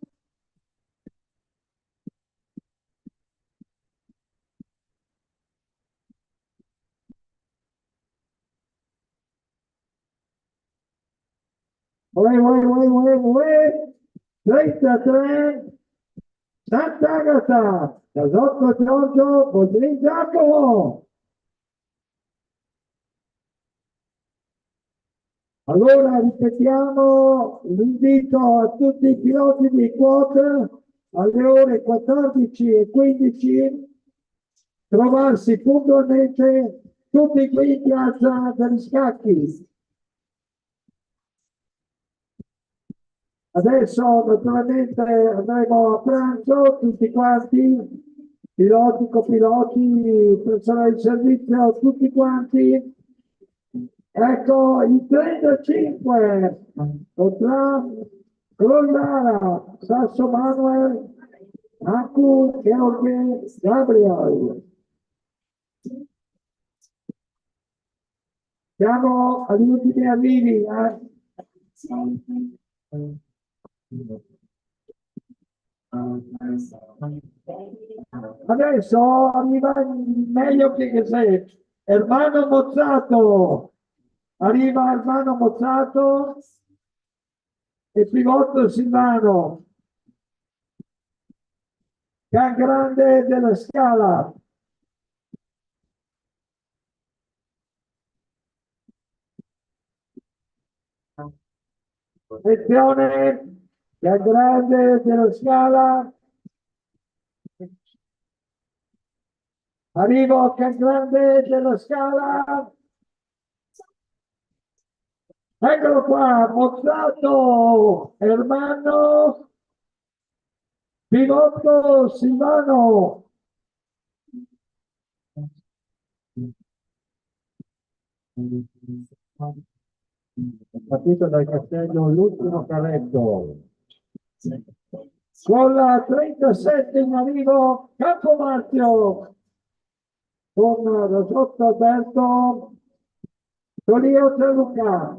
Uè. 33, Sant'Agata, Casotto Giorgio, Bodrin Giacomo. Allora ripetiamo l'invito a tutti i piloti di quota alle ore 14:15 trovarsi puntualmente tutti qui in Piazza degli Scacchi. Adesso naturalmente andremo a pranzo tutti quanti, piloti, copiloti, personale di servizio, tutti quanti. Ecco, il 35 potrà Grondara, Sasso Manuel, Aku, George, Gabriel. Siamo agli ultimi arrivi. Adesso arriva meglio che sei. Ermano Mozzato. Arriva Ermano Mozzato e Pivotto Silvano. Can Grande della Scala. Attenzione, Can Grande della Scala. Arrivo Can Grande della Scala. Eccolo qua, Mozzato, Ermanno, Pivotto Silvano. Partito dal castello l'ultimo carretto. Con la 37 in arrivo Campomarzio con Rosotto Alberto, Tolio Gianluca.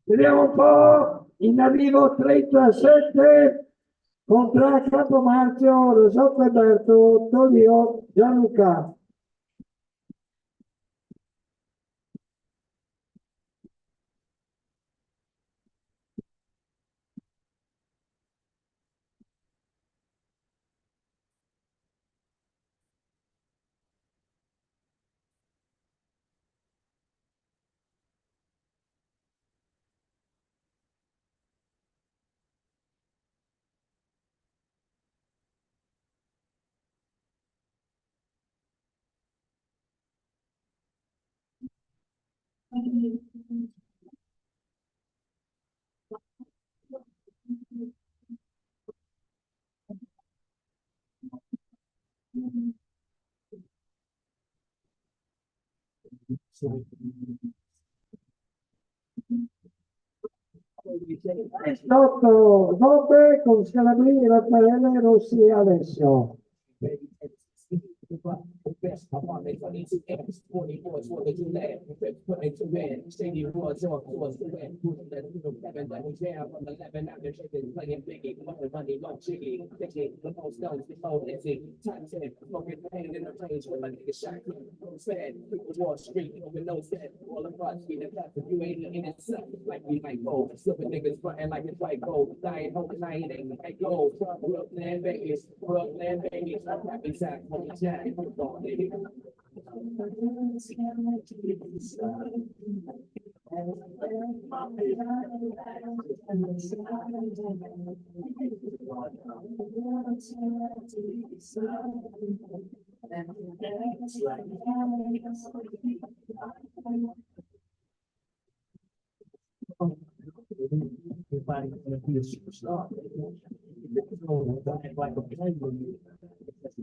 Vediamo un po', in arrivo 37 contro Campomarzio, Rosotto Alberto, Tolio Gianluca. Stop, Bobe con Scalabrini, Raffaele, Rossi e Alessio. The best, I want to make money to X 24 for the delay. Putting to win, shady rewards on towards the win. That little Kevin that was there from 11 after shaking, playing biggie, money, no jiggy, thinking the most stones, the old easy. Time to smoking pain in the range with my nigga shot. No said, people Wall Street, over no said, all of us be the best if you ain't in it, like we might go. Slipping niggas frontin' like it's white gold, dying, hoping I ain't like gold. Brooklyn, Vegas, happy sack, jack.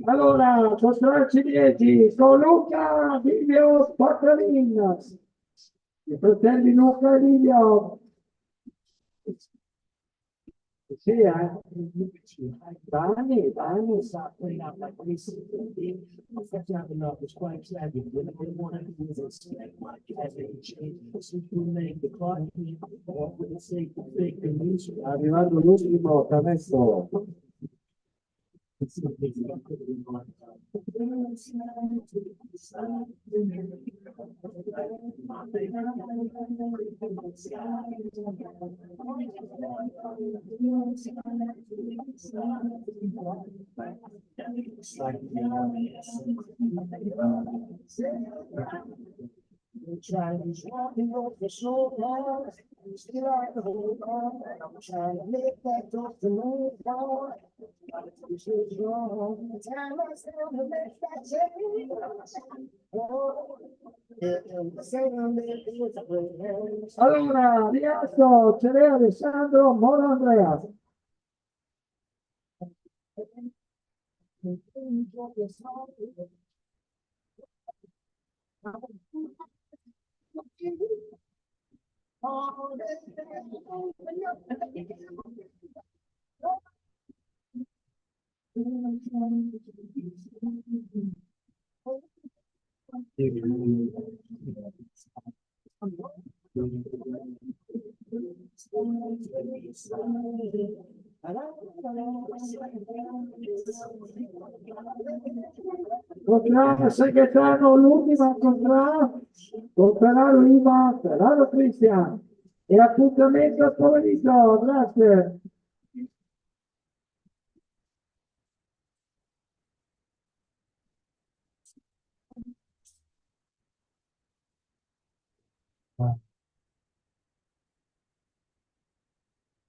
Allora, sono cinesi con Luca, Livio, Sportolin. I fratelli Luca e Livio. Sì, Dani, sa playing out like recently. Enough is quite tragic. When they want to do this, as they change, the clock, or for the sake of fake news. Arrivando l'ultimo, adesso. Chinese walking over so long, still I can hold on. I'm trying to make that door to move on. This is wrong. Time is down to make that change. Allora, Riasto, Cerea, Alessandro, Moro, Andrea. Contra Segretario, l'ultima contra Luima, Ferraro Cristian. E appuntamento a pomeriggio, grazie.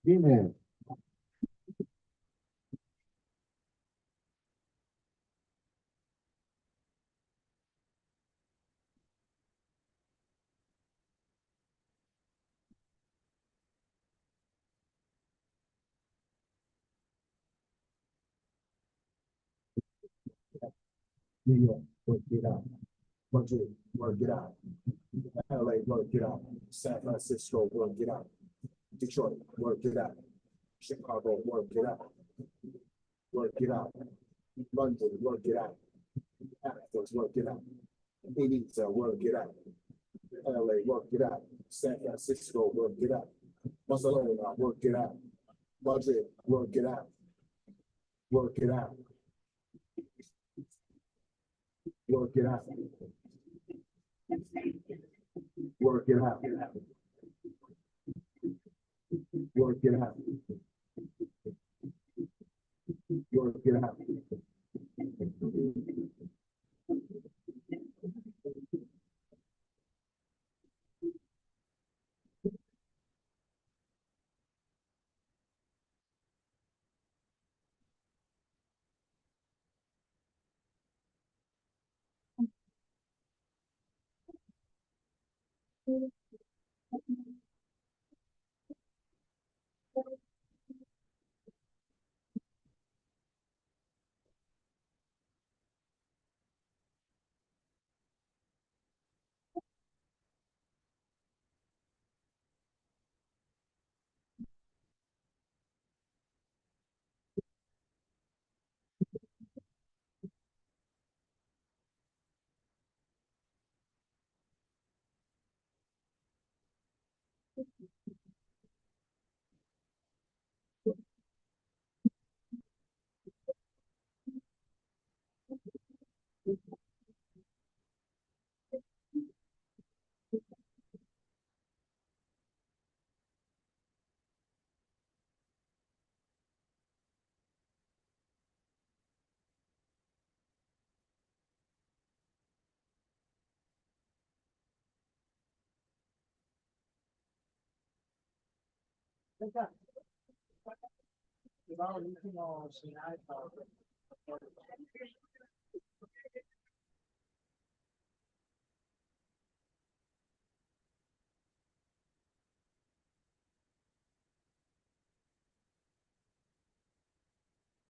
Bene. New York, work it out. Madrid, work it out. LA, work it out. San Francisco, work it out. Detroit, work it out. Chicago, work it out. Work it out. London, work it out. Athens, work it out. Ibiza, work it out. LA, work it out. San Francisco, work it out. Barcelona, work it out. Madrid, work it out. Work it out. Work it out. Work it out. Work it out. Work it out. L'ultimo